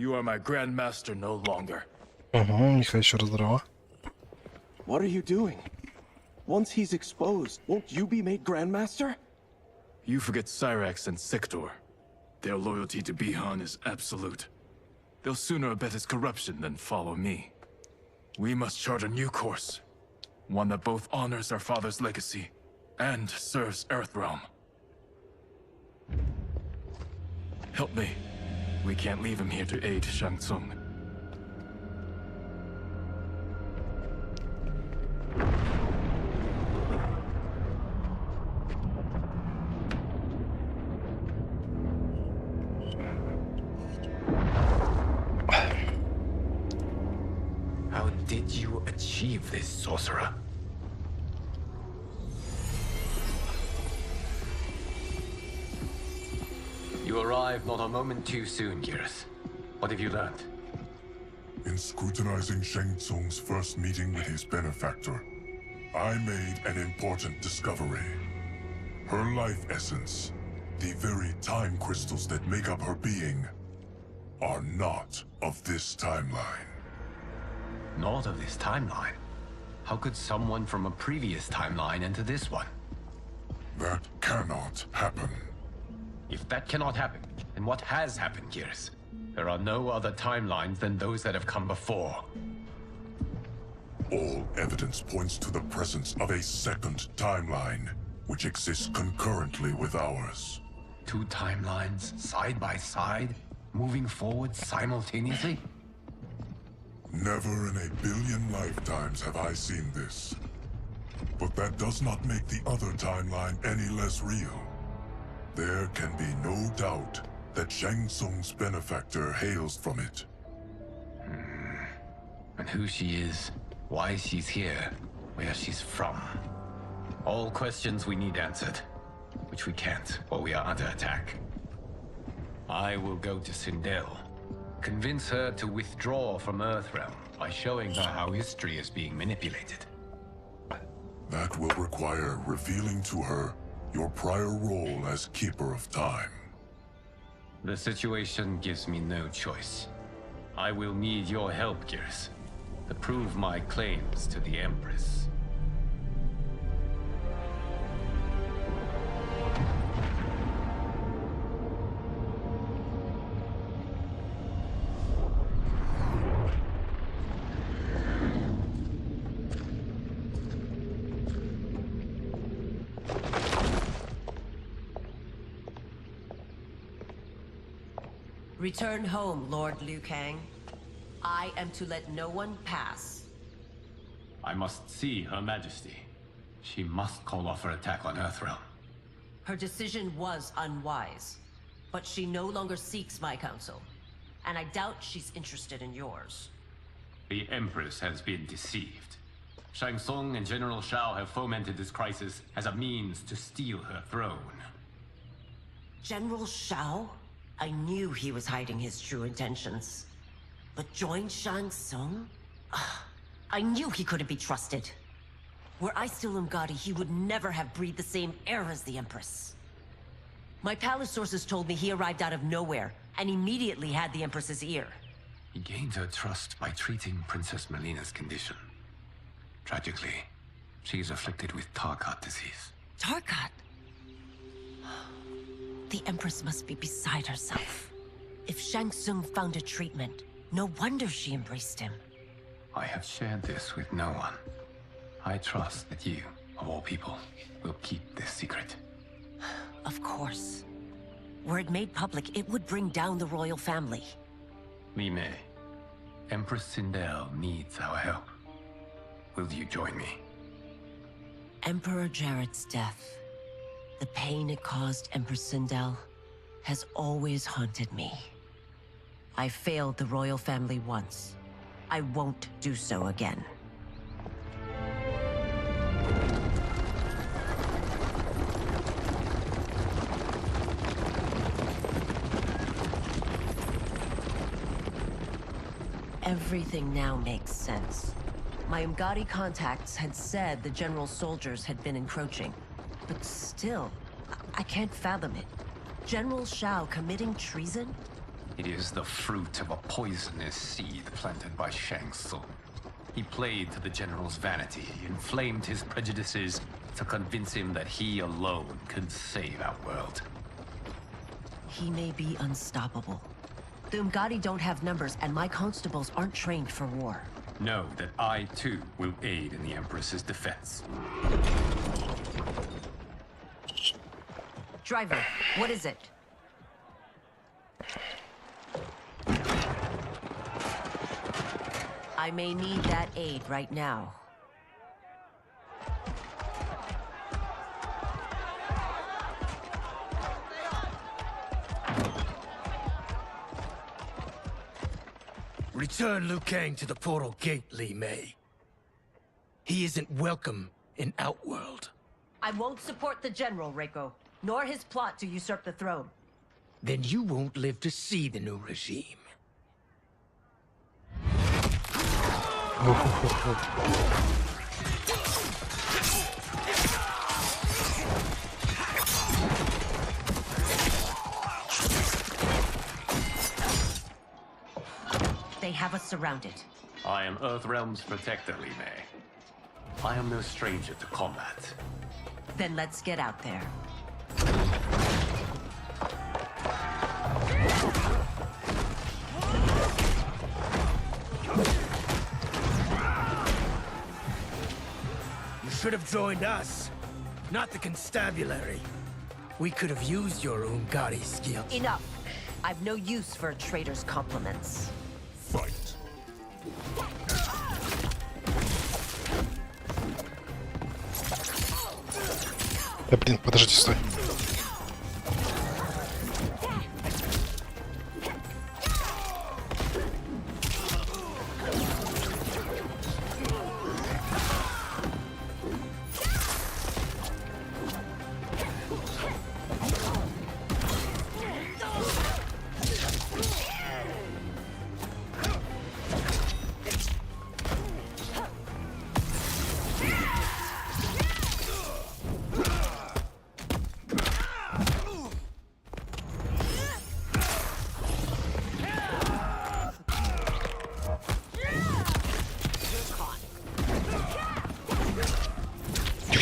You are my grandmaster no longer. Михаил еще раз здорово. What are you doing? Once he's exposed, won't you be made grandmaster? You forget Cyrax and Sector. Their loyalty to Bihan is absolute. They'll sooner abet his corruption than follow me. We must chart a new course. One that both honors our father's legacy and serves Earthrealm. Help me. We can't leave him here to aid Shang Tsung. How did you achieve this, sorcerer? You arrived not a moment too soon, Geras. What have you learned? In scrutinizing Shang Tsung's first meeting with his benefactor, I made an important discovery. Her life essence, the very time crystals that make up her being, are not of this timeline. Not of this timeline? How could someone from a previous timeline enter this one? That cannot happen. If that cannot happen, then what has happened, Geras? There are no other timelines than those that have come before. All evidence points to the presence of a second timeline, which exists concurrently with ours. Two timelines, side by side, moving forward simultaneously? Never in a billion lifetimes have I seen this. But that does not make the other timeline any less real. There can be no doubt that Shang Tsung's benefactor hails from it. And who she is, why she's here, where she's from. All questions we need answered, which we can't, or we are under attack. I will go to Sindel, convince her to withdraw from Earthrealm by showing her how history is being manipulated. That will require revealing to her your prior role as Keeper of Time. The situation gives me no choice. I will need your help, Geras, to prove my claims to the Empress. Return home, Lord Liu Kang. I am to let no one pass. I must see Her Majesty. She must call off her attack on Earthrealm. Her decision was unwise, but she no longer seeks my counsel, and I doubt she's interested in yours. The Empress has been deceived. Shang Tsung and General Shao have fomented this crisis as a means to steal her throne. General Shao? I knew he was hiding his true intentions. But join Shang Tsung? I knew he couldn't be trusted. Were I still Umgadi, he would never have breathed the same air as the Empress. My palace sources told me he arrived out of nowhere, and immediately had the Empress's ear. He gained her trust by treating Princess Melina's condition. Tragically, she is afflicted with Tarkat disease. Tarkat? The Empress must be beside herself. If Shang Tsung found a treatment, no wonder she embraced him. I have shared this with no one. I trust that you, of all people, will keep this secret. Of course. Were it made public, it would bring down the royal family. Li Mei, Empress Sindel needs our help. Will you join me? Emperor Jarrett's death, the pain it caused Empress Sindel, has always haunted me. I failed the royal family once. I won't do so again. Everything now makes sense. My Umgadi contacts had said the general soldiers had been encroaching. But still, I can't fathom it. General Shao committing treason? It is the fruit of a poisonous seed planted by Shang Tsung. He played to the general's vanity, inflamed his prejudices to convince him that he alone could save our world. He may be unstoppable. The Umgadi don't have numbers, and my constables aren't trained for war. Know that I, too, will aid in the Empress's defense. Driver, what is it? I may need that aid right now. Return Liu Kang to the portal gate, Li Mei. He isn't welcome in Outworld. I won't support the General, Reiko, nor his plot to usurp the throne. Then you won't live to see the new regime. They have us surrounded. I am Earthrealm's protector, Li Mei. I am no stranger to combat. Then let's get out there. You should have joined us, not the constabulary. We could have used your Umgadi skills. Enough. I've no use for a traitor's compliments. Fight. Да блин, подожди, стой.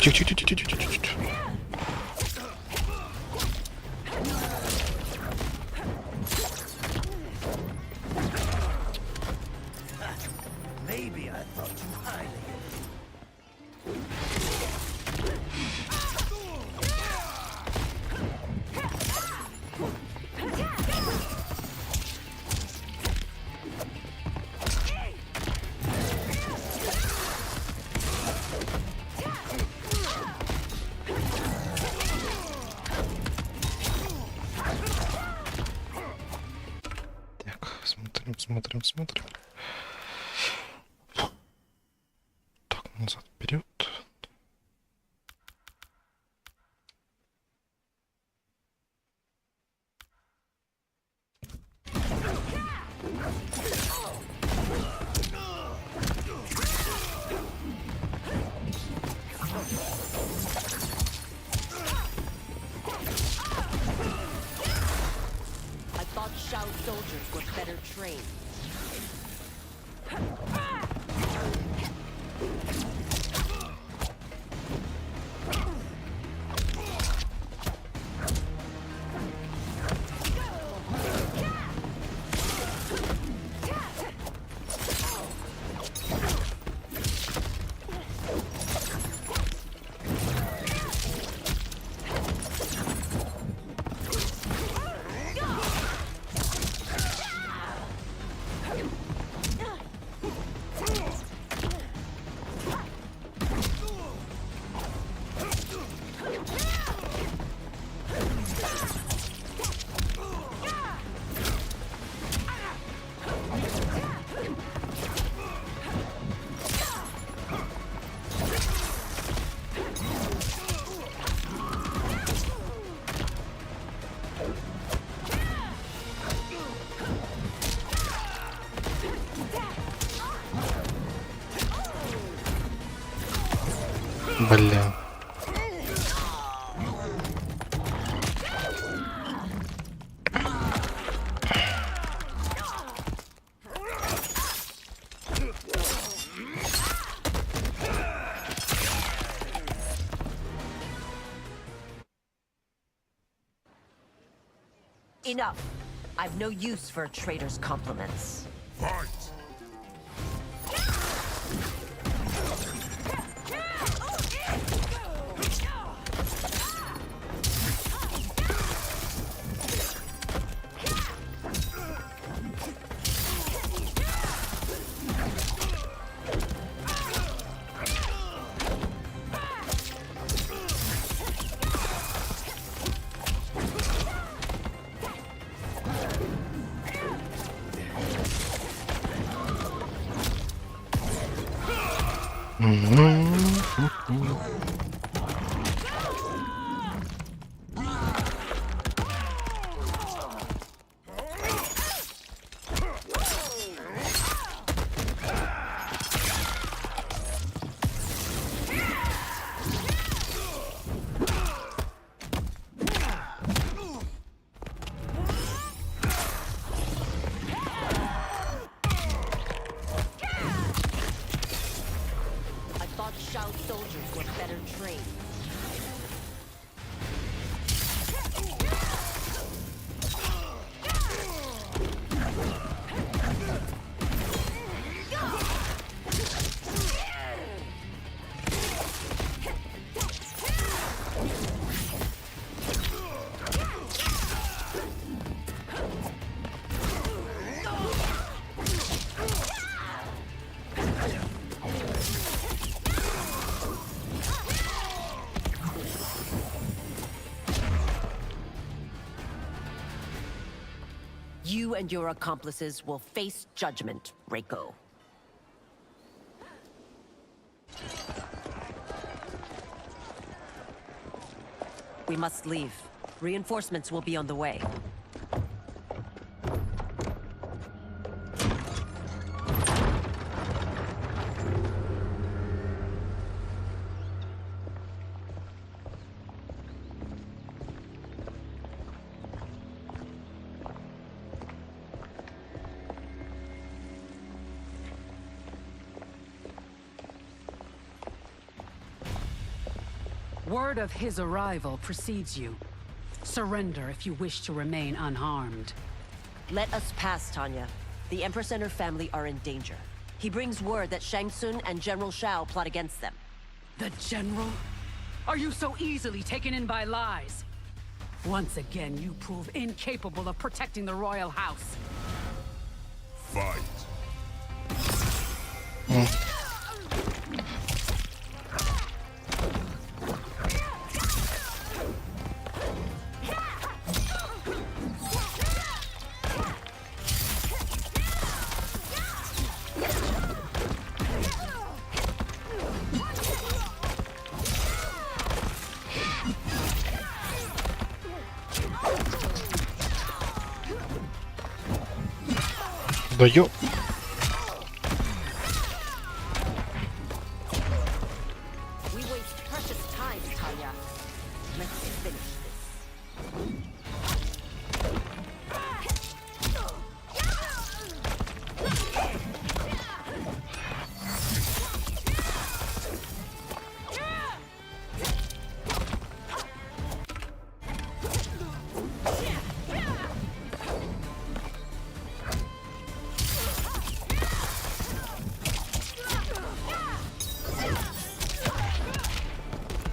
Тихо-тихо-тихо-тихо-тихо-тихо. Maybe I thought too highly. Смотрим. Так, назад, вперед. I thought Shao soldiers were better trained. Бля. Enough. I've no use for a traitor's compliments. Fight! You and your accomplices will face judgment, Reiko. We must leave. Reinforcements will be on the way. Word of his arrival precedes you. Surrender if you wish to remain unharmed. Let us pass, Tanya. The Empress and her family are in danger. He brings word that Shang Tsung and General Shao plot against them. The General? Are you so easily taken in by lies? Once again, you prove incapable of protecting the royal house. Fight! Да ё... We waste precious time, Tanya. Let's finish this.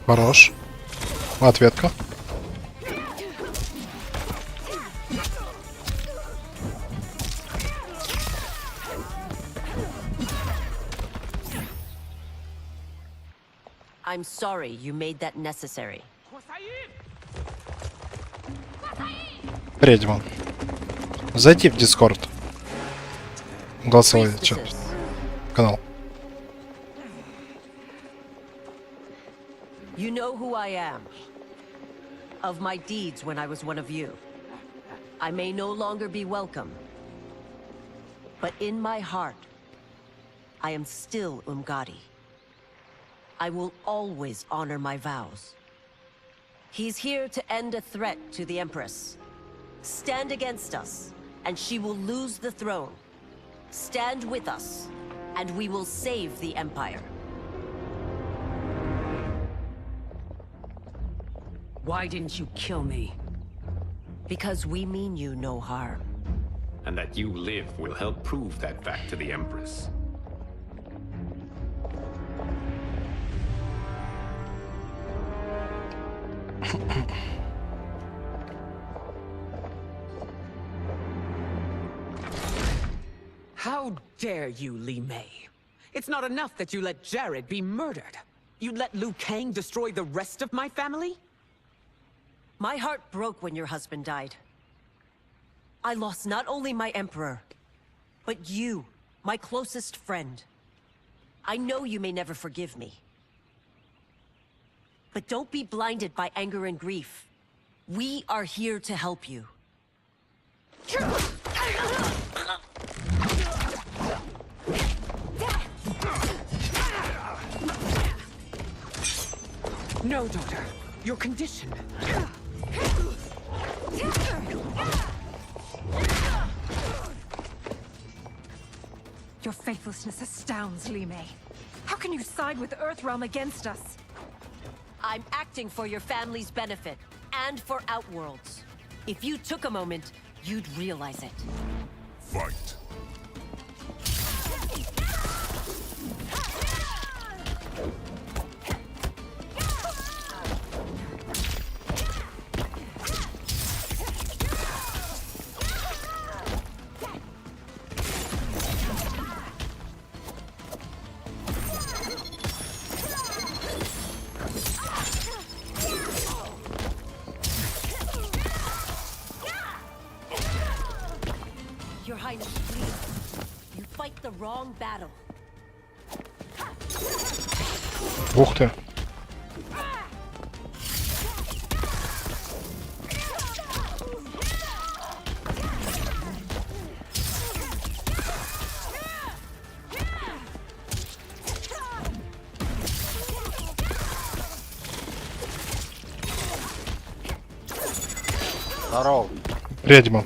Хорош. Ответка. I'm sorry you made that necessary. Перейдем вон. Зайди в Дискорд. Голосовой чат. Канал. You know who I am. Of my deeds when I was one of you. I may no longer be welcome. But in my heart, I am still Umgadi. I will always honor my vows. He's here to end a threat to the Empress. Stand against us, and she will lose the throne. Stand with us, and we will save the Empire. Why didn't you kill me? Because we mean you no harm. And that you live will help prove that fact to the Empress. How dare you, Li Mei? It's not enough that you let Jared be murdered. You'd let Liu Kang destroy the rest of my family? My heart broke when your husband died. I lost not only my emperor, but you, my closest friend. I know you may never forgive me. But don't be blinded by anger and grief. We are here to help you. No, daughter. Your condition. Your faithlessness astounds, Li Mei. How can you side with Earthrealm against us? I'm acting for your family's benefit, and for Outworld's. If you took a moment, you'd realize it. Fight. Your Highness, please. You fight the wrong battle. Ух ты. Здорово. Ведьма.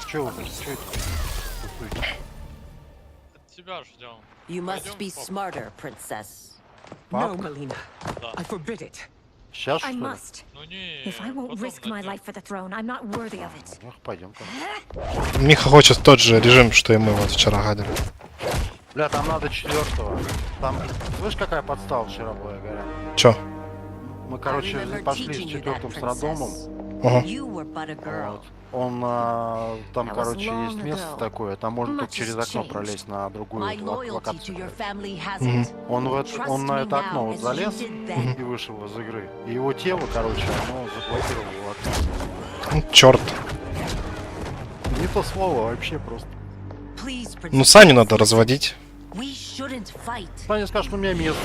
Чё вы? Чё это? Тебя ждем. You must be smarter, princess. No, Melina. I forbid it. Сейчас что I ли? must. Ну не. If I won't risk my life for the throne, I'm not worthy of it. Ну, пойдем. Миха хочет тот же режим, что и мы вот вчера гадили. Бля, там надо 4-го. Там, слышь, какая подстава вчера была, говоря? Чё? Мы, короче, пошли с 4-м с Родомом. Ага. You were but a girl. Вот. Он, там, короче, есть место такое, там можно только через окно пролезть на другую My loyalty to локацию. your family hasn't. Он на это окно вот залез и вышел из игры. И его тело, короче, оно заблокировало окно. Черт. Не то слово вообще просто. Please, princess. Ну, Саню надо разводить. We shouldn't fight. Саня скажет, у меня места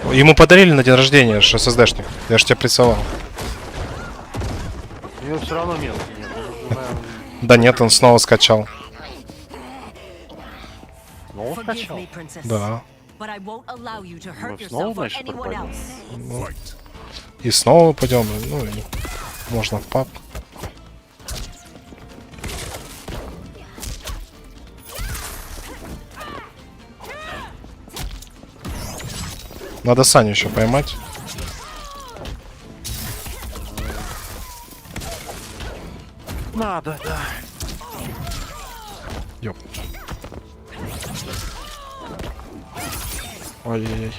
нет. Ему подарили на день рождения SSD-шник. Я ж тебя прессовал. У него все равно места нет. Да нет, он снова скачал. Снова Forgive скачал? me, princess. Да. But I won't allow you to hurt Мы снова, yourself or значит, anyone пропадем? else. И снова пойдем. Ну, и можно в паб. Надо Саню еще поймать. Надо, да. Ёп. Ой-ой-ой.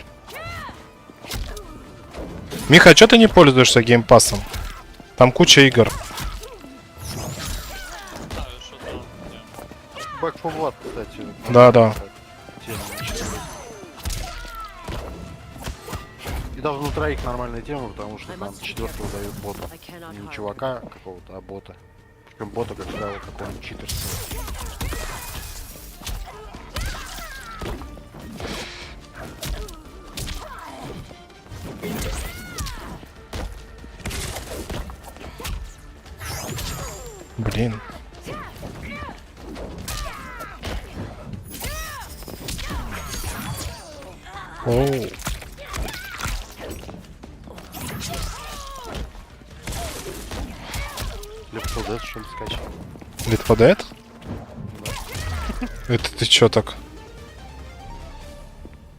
Миха, а чё ты не пользуешься геймпассом? Там куча игр. Back for Blood, кстати. Да-да. И даже на троих нормальная тема, потому что там 4-го дают бота. Не чувака какого-то, а бота. Причем бота, как правило, какого-нибудь читерского. Блин. Оу. Лепсодет, что ли, скачал? Литподет? Это ты чё так?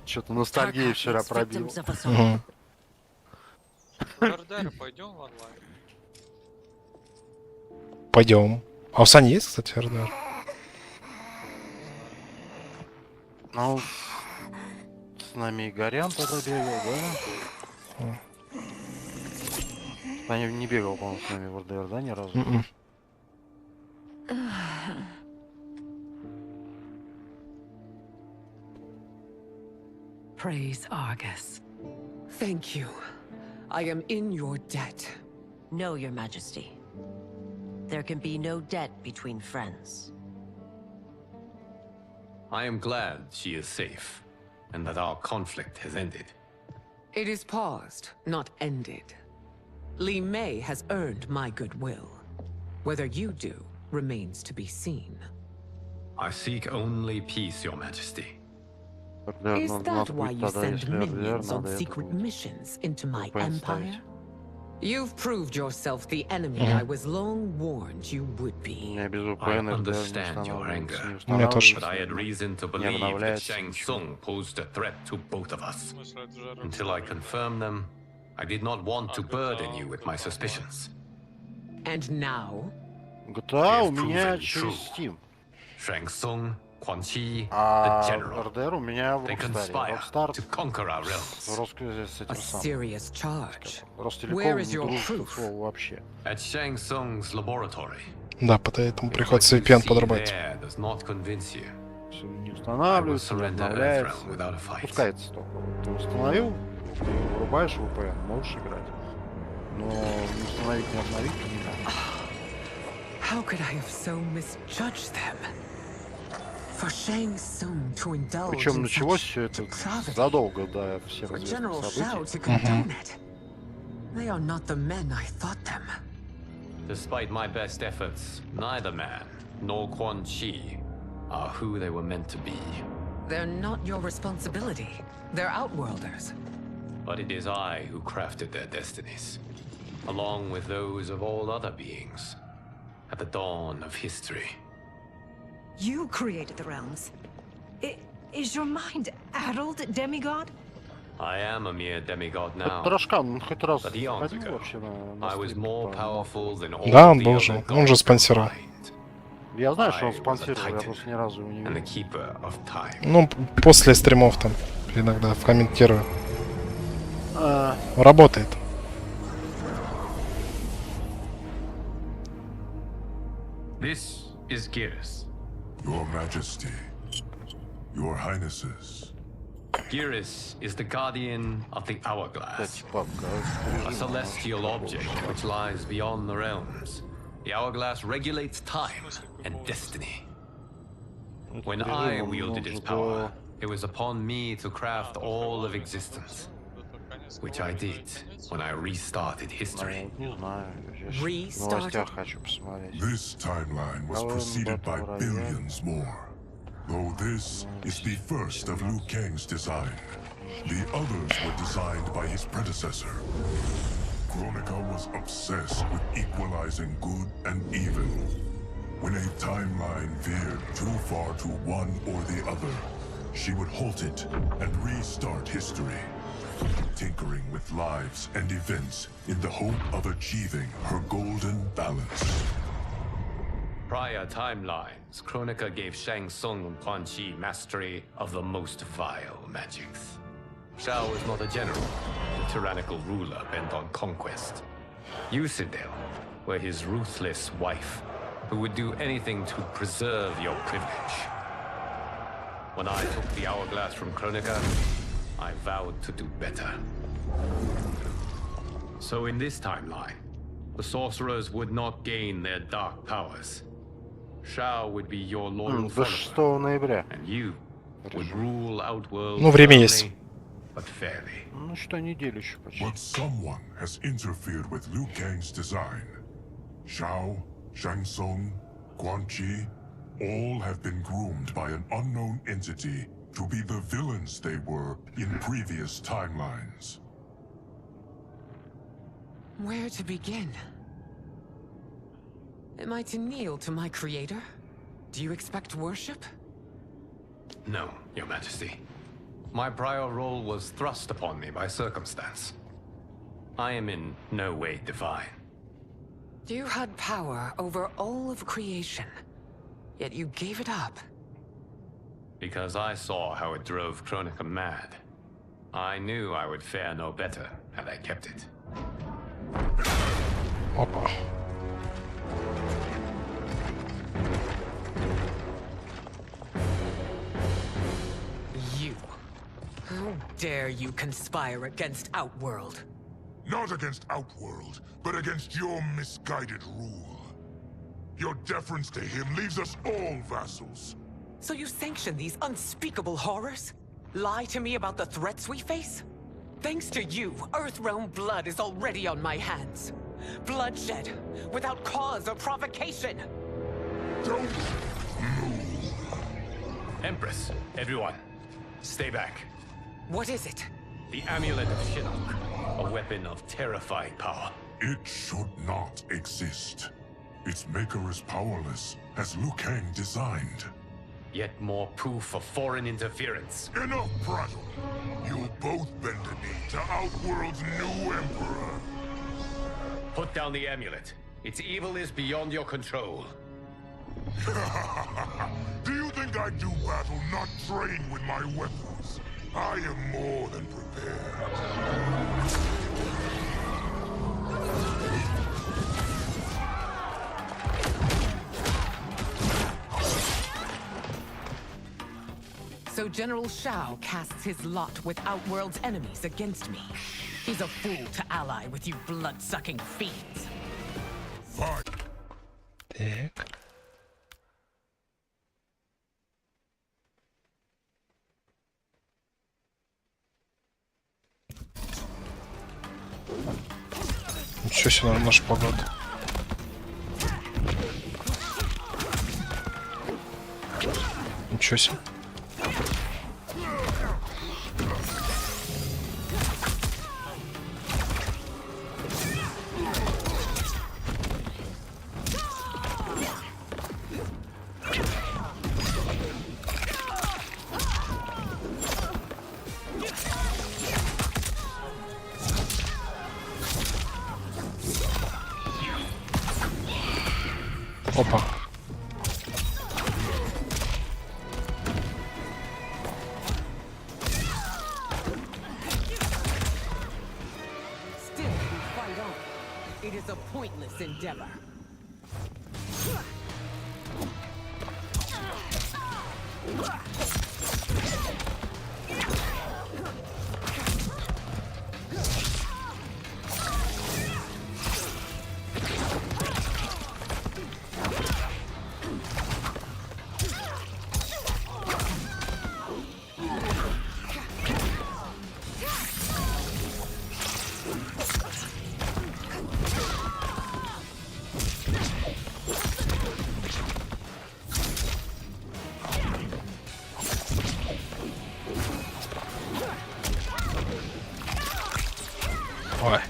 Что-то ностальгию вчера пробил. Угу. Пойдем в онлайн. Пойдем. А у Сани есть, кстати, РДР? Ну, с нами и Горян тогда бегал, да? Саня не бегал, по-моему, с нами в РДР, да, ни разу? Praise Argus. Thank you. I am in your debt. No, Your Majesty. There can be no debt between friends. I am glad she is safe, and that our conflict has ended. It is paused, not ended. Li Mei has earned my goodwill. Whether you do remains to be seen. I seek only peace, Your Majesty. Is that why you send minions on secret missions into my empire? You've proved yourself the enemy I was long warned you would be. I understand your anger, but I had reason to believe that Shang Tsung posed a threat to both of us. Until I confirmed them, I did not want to burden you with my suspicions. And now? GTA у меня через Steam. Shang Tsung, Quan Chi, the А general. РДР у меня в They conspire to conquer our realms. A serious charge. Ростелеком Where не is your дружит proof? слово вообще. At Shang Tsung's laboratory. Да, поэтому приходится VPN подрубать. There does not convince you. Все не устанавливается, не обновляется, пускается только. Ты установил, ты вырубаешь VPN, можешь играть. Но не установить, не обновить никак. How could I have so misjudged them? For Shang Tsung to indulge Причем in началось such все это depravity. задолго до всех For известных General Shao to событий. condone it. They are not the men I thought them. Despite my best efforts, neither man nor Quan Chi are who they were meant to be. They're not your responsibility. They're outworlders. But it is I who crafted their destinies, along with those of all other beings, at the dawn of history. You created the realms. Is your mind addled, demigod? I am a mere demigod now. Трошкан, хоть раз But eons ходил ago, вообще на I was стрим more по- powerful than all Да, он the был other же. gods Он же спонсировал. combined. Я знаю, что он I was a спонсировал, я titan просто ни разу его не and the видел. keeper of time. Ну, после стримов там иногда комментирую. Работает. This is Geras. Your Majesty, Your Highnesses. Geras is the guardian of the hourglass, Папка, a celestial object which lies beyond the realms. The hourglass regulates time and destiny. When I wielded its power, it was upon me to craft all of existence, which I did when I restarted history. не знаю, я сейчас в новостях хочу посмотреть. This timeline was preceded by billions more. Though this is the first of Liu Kang's design, the others were designed by his predecessor. Kronika was obsessed with equalizing good and evil. When a timeline veered too far to one or the other, she would halt it and restart history, tinkering with lives and events in the hope of achieving her golden balance. Prior timelines, Kronika gave Shang Tsung and Quan Chi mastery of the most vile magics. Shao was not a general, a tyrannical ruler bent on conquest. You, Sindel, were his ruthless wife, who would do anything to preserve your privilege. When I took the hourglass from Kronika, I vowed to do better. So in this timeline, the sorcerers would not gain their dark powers. Shao would be your loyal До follower, 6 ноября. and you would rule Outworld Ну, время есть. firmly, but fairly. Ну что, неделю еще почти. But someone has interfered with Liu Kang's design. Shao, Shang Tsung, Quan Chi, all have been groomed by an unknown entity to be the villains they were in previous timelines. Where to begin? Am I to kneel to my creator? Do you expect worship? No, Your Majesty. My prior role was thrust upon me by circumstance. I am in no way divine. You had power over all of creation, yet you gave it up. Because I saw how it drove Kronika mad. I knew I would fare no better had I kept it. Опа. You. How dare you conspire against Outworld? Not against Outworld, but against your misguided rule. Your deference to him leaves us all vassals. So you sanction these unspeakable horrors? Lie to me about the threats we face? Thanks to you, Earthrealm blood is already on my hands. Bloodshed, without cause or provocation. Don't move. Empress, everyone, stay back. What is it? The Amulet of Shinnok, a weapon of terrifying power. It should not exist. Its maker is powerless, as Liu Kang designed. Yet more proof of foreign interference. Enough prattle. You'll both bend a knee to Outworld's new emperor. Put down the amulet. Its evil is beyond your control. Do you think I do battle not trained with my weapons? I am more than prepared. So General Shao casts his lot with Outworld's enemies against me. He's a fool to ally with you blood-sucking fiends. Fine. Так. Ничего себе, наверное, наш погод. Ничего себе. Опа. Still, we fight on. It is a pointless endeavor. Ой.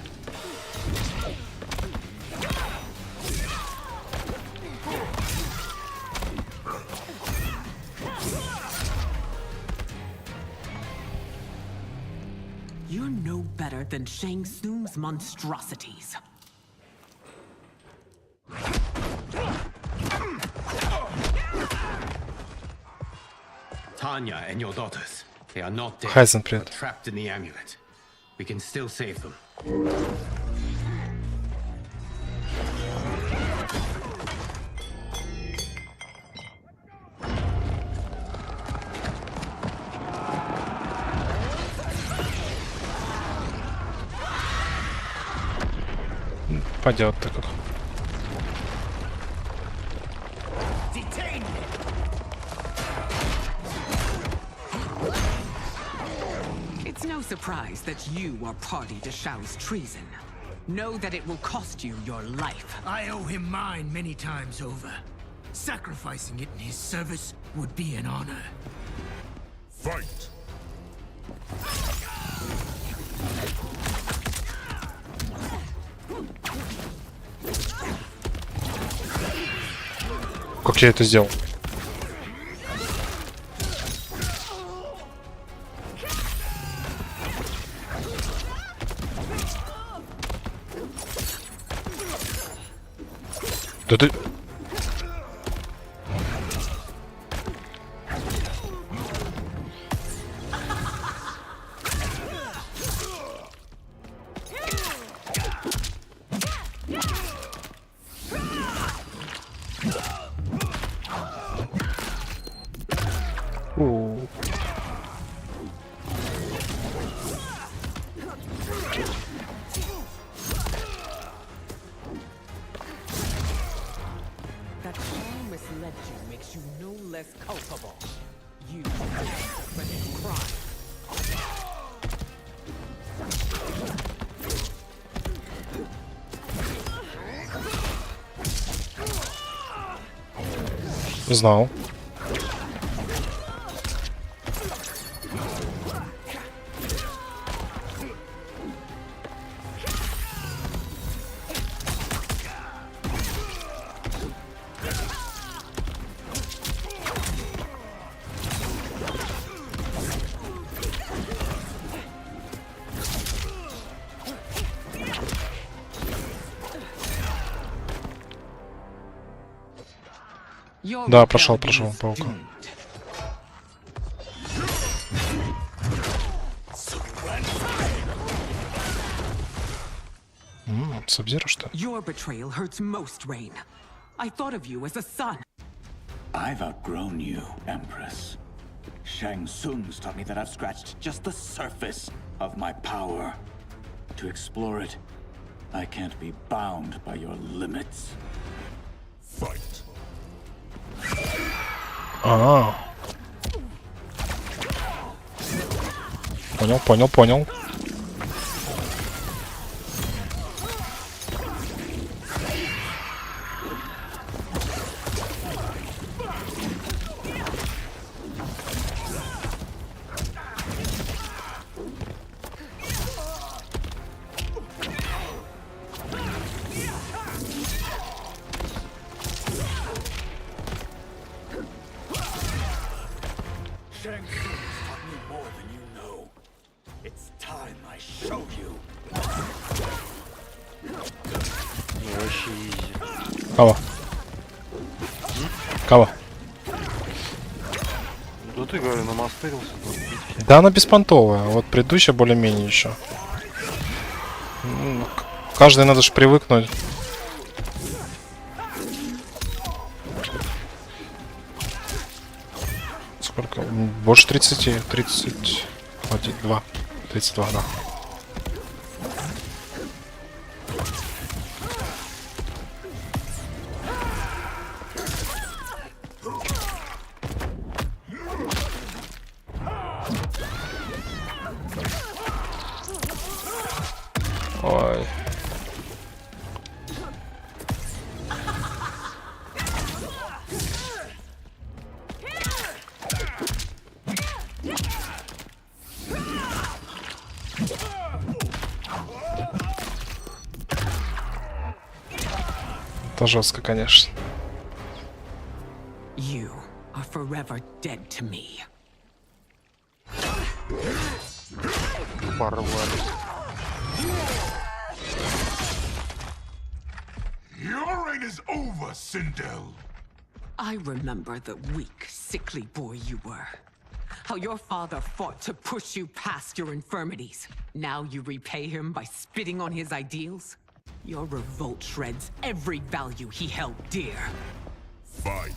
You're no better than Shang Tsung's monstrosities. Tanya and your daughters, they are not dead, Хайзен, привет. but trapped in the amulet. We can still save them. Пойдет так как. Detain me. It's no surprise that you are party to Shao's treason. Know that it will cost you your life. I owe him mine many times over. Sacrificing it in his service would be an honor. Fight! Как я это сделал? Да ты... That charm misled you makes you no less culpable. You but it's crime. Знал. Да, прошел паука. Сабзиро, что? Your betrayal hurts most, Rain. I thought of you as a son. I've outgrown you, Empress. Shang Tsung's taught me that I've scratched just the surface of my power. To explore it, I can't be bound by your limits. Fight. Понял. Shang Tsung taught me more than you know. It's time I show you. Вообще изи. Кого? Да ты, говорю, намастырился. Да, она беспонтовая. Вот предыдущая более-менее еще. Каждый надо же привыкнуть. Сколько? Больше 30. 32. 32, да. Ой. Это жестко, конечно. You are forever dead to me. Порвались. Your reign is over, Sindel. I remember the weak, sickly boy you were. How your father fought to push you past your infirmities. Now you repay him by spitting on his ideals? Your revolt shreds every value he held dear. Fight.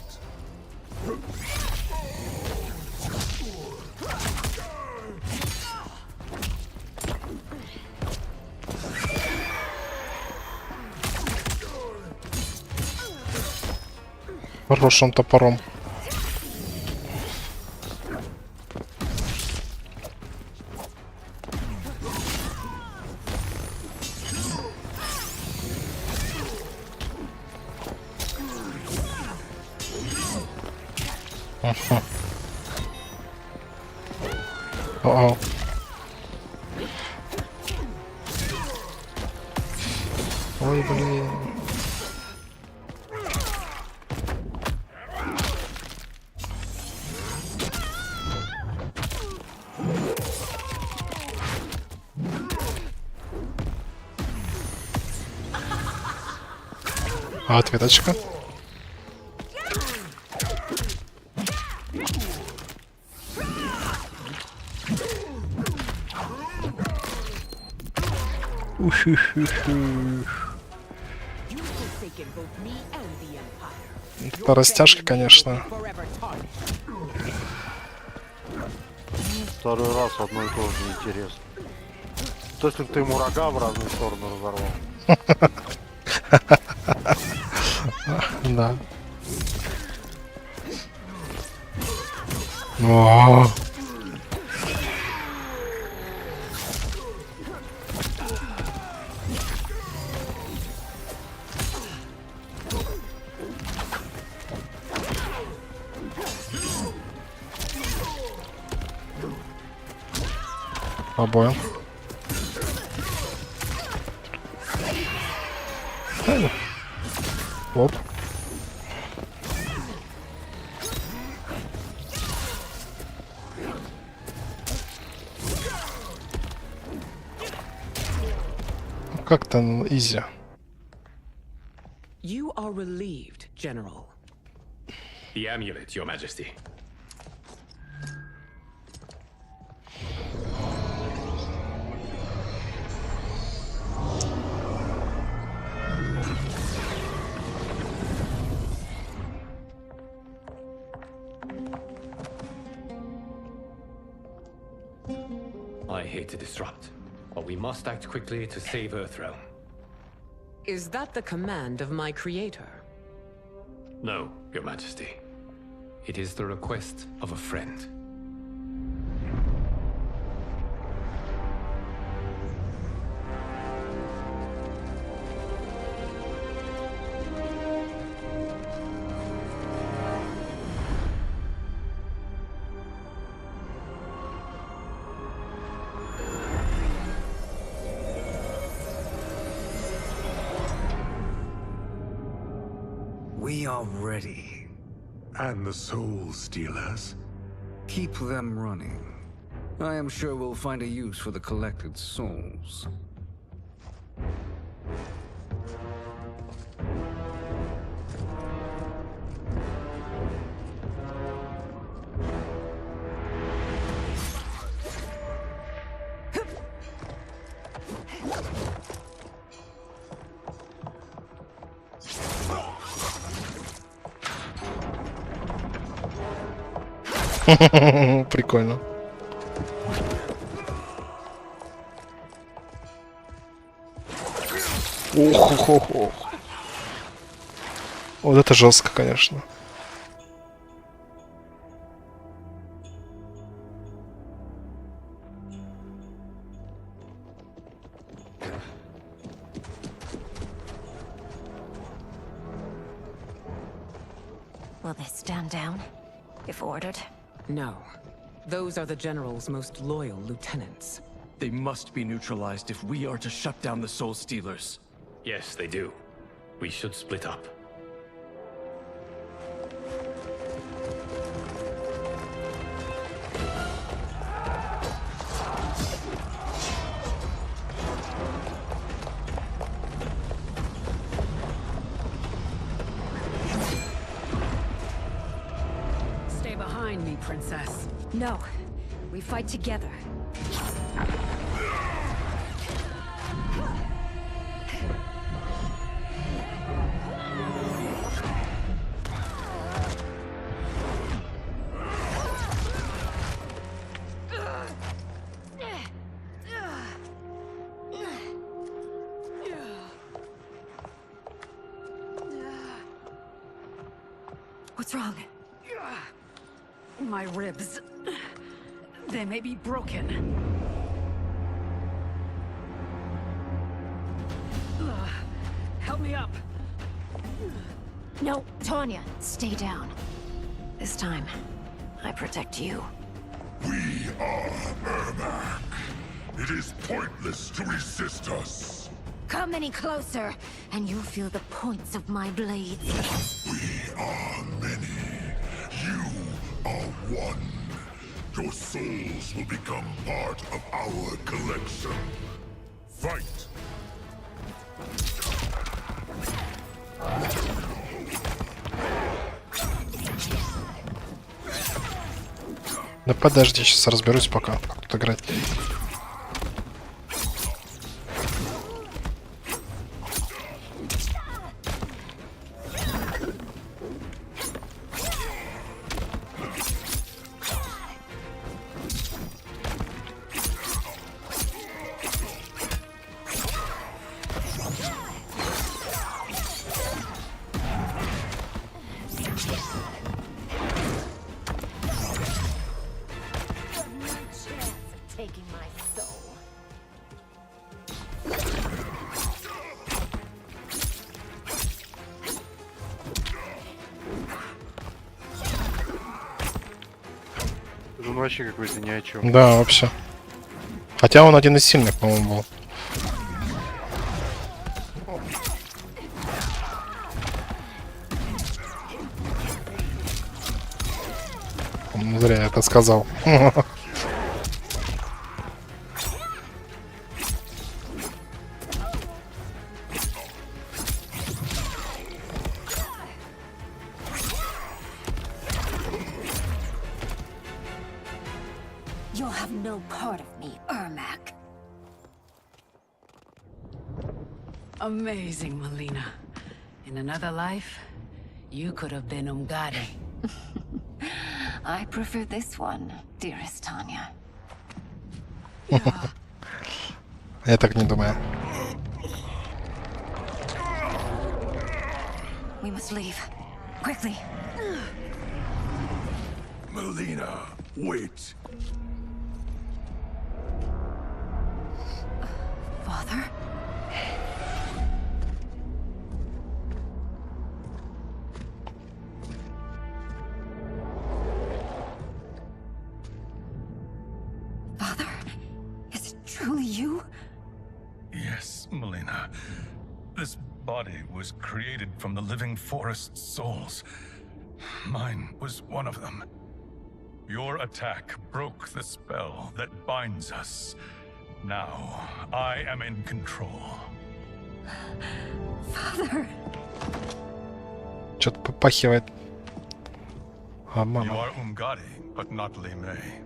Хорошим топором. О-о. Ой, блин. А ответочка? Это растяжка, конечно. Второй раз одно и то же неинтересно. То, если ты ему рога в разные стороны разорвал. Да. О. Обоим. Оп. Как-то изи. You are relieved, General. The amulet, Your Majesty. I hate to disrupt, but we must act quickly to save Earthrealm. Is that the command of my creator? No, Your Majesty. It is the request of a friend. We are ready. And the Soul Stealers? Keep them running. I am sure we'll find a use for the collected souls. Прикольно. Ох. Вот это жестко, конечно. Will they stand down, if ordered? No. Those are the General's most loyal lieutenants. They must be neutralized if we are to shut down the Soul Stealers. Yes, they do. We should split up. Stay behind me, Princess. No. We fight together. What's wrong? My ribs. They may be broken. Help me up. No, Tanya, stay down. This time, I protect you. We are Ermac. It is pointless to resist us. Come any closer, and you'll feel the points of my blades. We are many. You are one. Your souls will become part of our collection. Fight! Да подожди, сейчас разберусь пока, как тут играть. Он вообще какой-то ни о чем. Да, вообще. Хотя он один из сильных, по-моему, был. Зря я это сказал. You'll have no part of me, Ermac. Amazing, Melina. In another life, you could have been Umgadi. I prefer this one, dearest Tanya. Я так не думаю. We must leave. Quickly. Melina, wait. Father? Father? Is it truly you? Yes, Melina. This body was created from the living forest's souls. Mine was one of them. Your attack broke the spell that binds us. Now, I am in control. Father. Что-то попахивает. А, You мама. are Umgadi, but not Li Mei.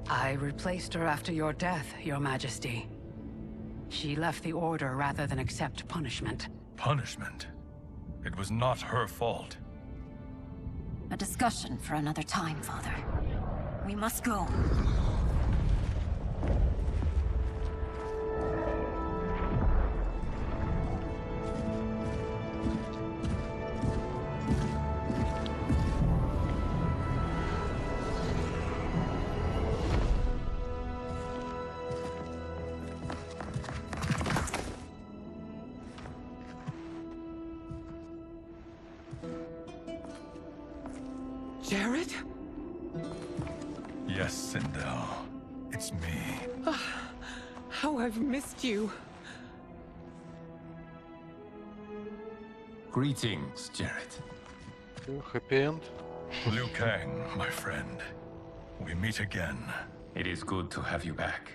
I replaced her after your death, Your Majesty. She left the Order rather than accept punishment. Punishment? It was not her fault. A discussion for another time, Father. We must go. Jared? Yes, Sindel. It's me. How I've missed you. Greetings, Jared. Happy end. Liu Kang, my friend. We meet again. It is good to have you back.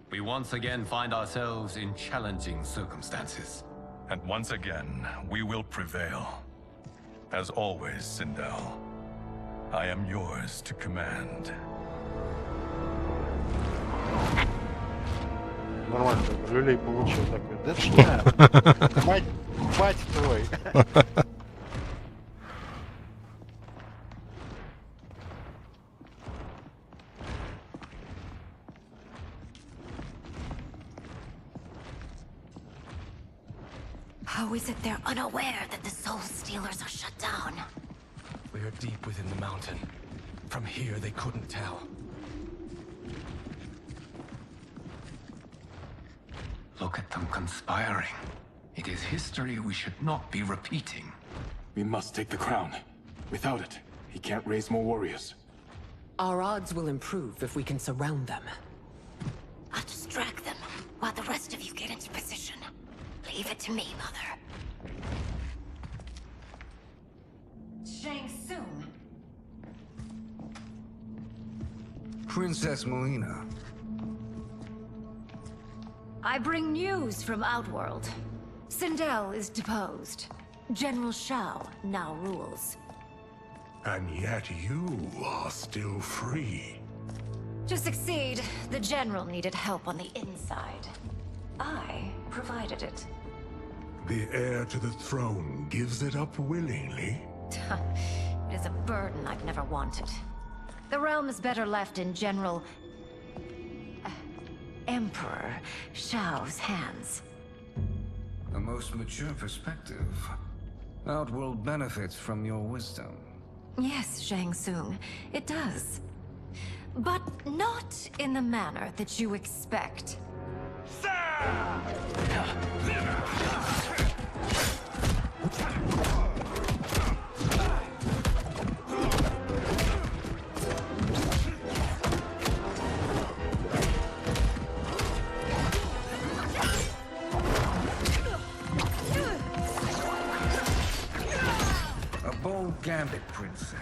We once again find ourselves in challenging circumstances. And once again, we will prevail. As always, Sindel, I am yours to command. Нормально, люлей получил такой. Да что? Мать твой. How is it they're unaware that the Soul Stealers are shut down? We are deep within the mountain. From here, they couldn't tell. Look at them conspiring. It is history we should not be repeating. We must take the crown. Without it, he can't raise more warriors. Our odds will improve if we can surround them. I'll distract them while the rest of you get into position. Leave it to me, Mother. Shang Tsung. Princess Melina. I bring news from Outworld. Sindel is deposed. General Shao now rules. And yet you are still free. To succeed, the General needed help on the inside. I provided it. The heir to the throne gives it up willingly? It is a burden I've never wanted. The realm is better left in General... Emperor Shao's hands. A most mature perspective. Outworld benefits from your wisdom. Yes, Shang Tsung, it does. But not in the manner that you expect. A bold gambit, princess.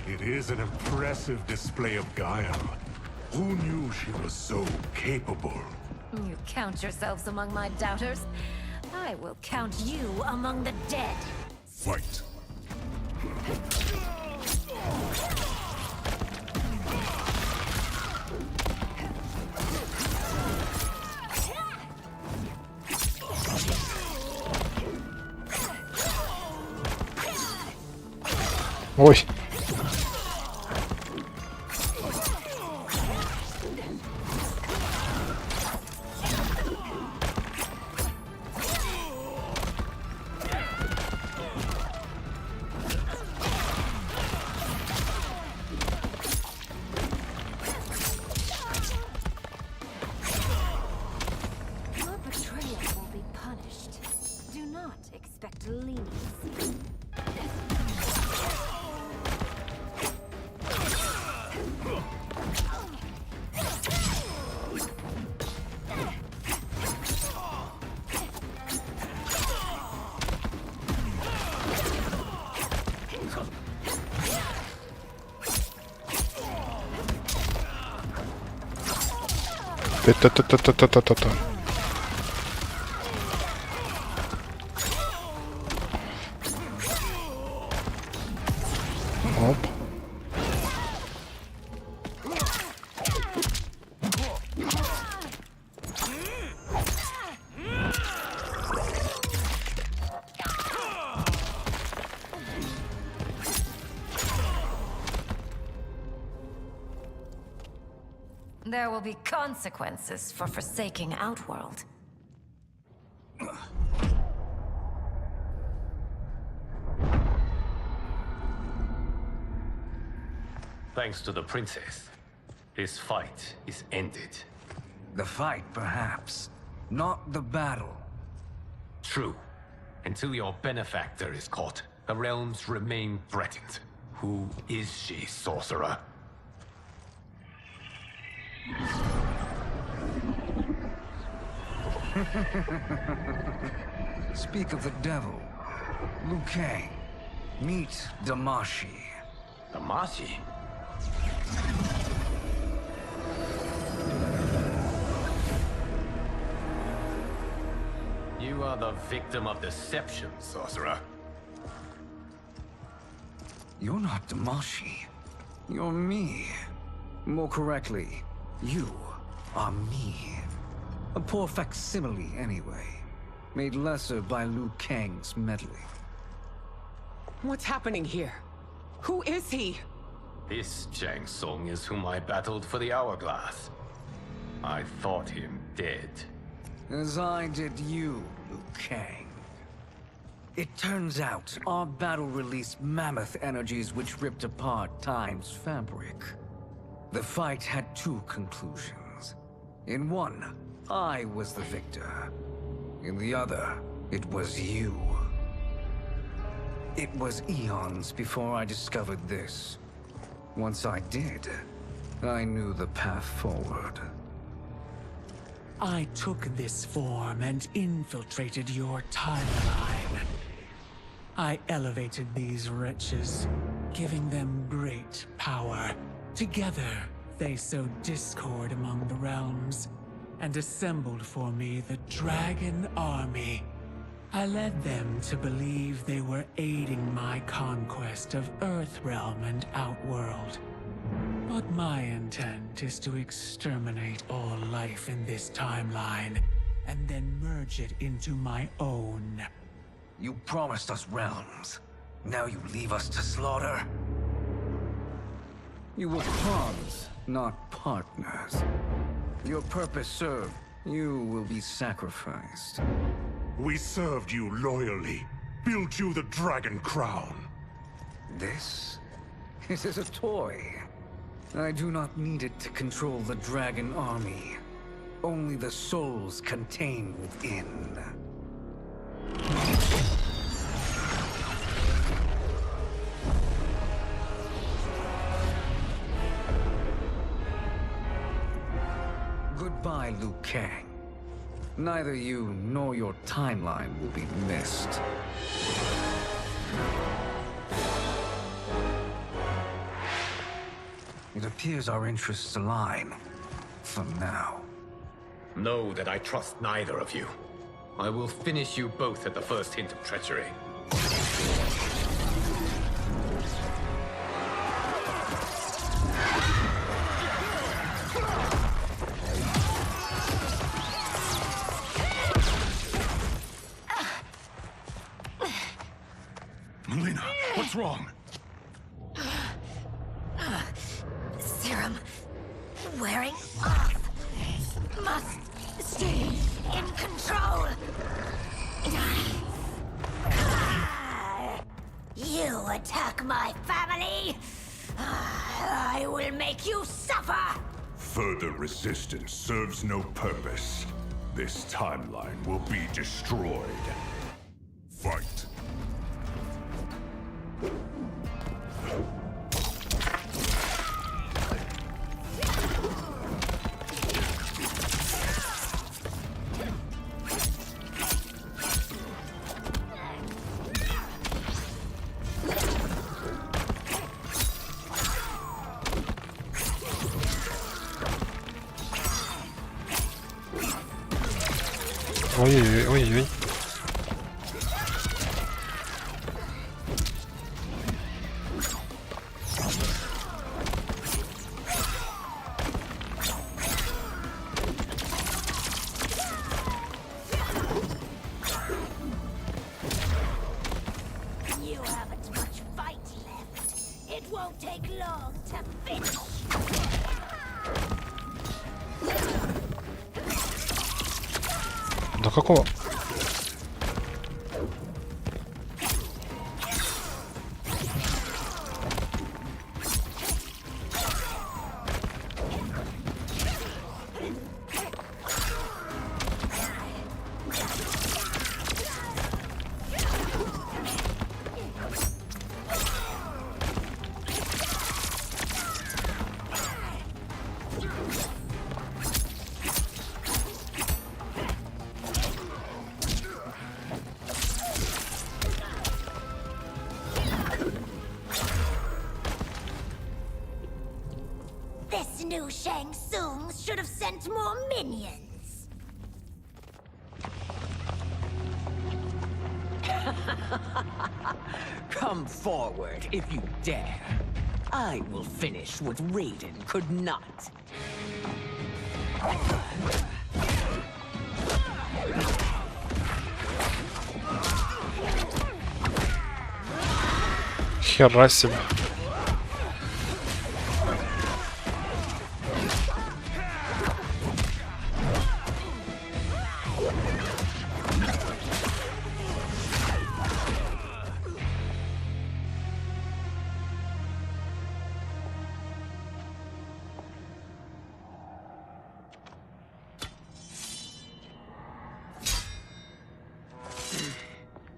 It is an impressive display of guile. Who knew she was so capable? You count yourselves among my doubters. I will count you among the dead. Fight. Ой. Your betrayal will be punished. Do not expect leniency. Та-та-та-та-та-та-та-та. Оп. There will be consequences for forsaking Outworld. Thanks to the princess, this fight is ended. The fight, perhaps. Not the battle. True. Until your benefactor is caught, the realms remain threatened. Who is she, sorcerer? Speak of the devil. Liu Kang. Meet Damashi. Damashi? You are the victim of deception, sorcerer. You're not Damashi. You're me. More correctly, you are me. A poor facsimile, anyway. Made lesser by Liu Kang's meddling. What's happening here? Who is he? This Shang Tsung is whom I battled for the Hourglass. I thought him dead. As I did you, Liu Kang. It turns out our battle released mammoth energies which ripped apart time's fabric. The fight had two conclusions. In one, I was the victor. In the other, it was you. It was eons before I discovered this. Once I did, I knew the path forward. I took this form and infiltrated your timeline. I elevated these wretches, giving them great power. Together, they sowed discord among the realms, and assembled for me the Dragon Army. I led them to believe they were aiding my conquest of Earthrealm and Outworld. But my intent is to exterminate all life in this timeline, and then merge it into my own. You promised us realms. Now you leave us to slaughter? You were pawns, not partners. Your purpose served. You will be sacrificed. We served you loyally, built you the Dragon Crown. This? It is a toy. I do not need it to control the dragon army. Only the souls contained within. Goodbye, Liu Kang. Neither you nor your timeline will be missed. It appears our interests align. For now. Know that I trust neither of you. I will finish you both at the first hint of treachery. Melina, what's wrong? Serum wearing off. Must stay in control. You attack my family. I will make you suffer. Further resistance serves no purpose. This timeline will be destroyed. Fight. Ой-ой-ой, ой-ой. You haven't much fight left. It won't take long to finish. Да какого? This new Shang Tsung should have sent more minions. Come forward if you dare. I will finish what Raiden could not. Хера себе.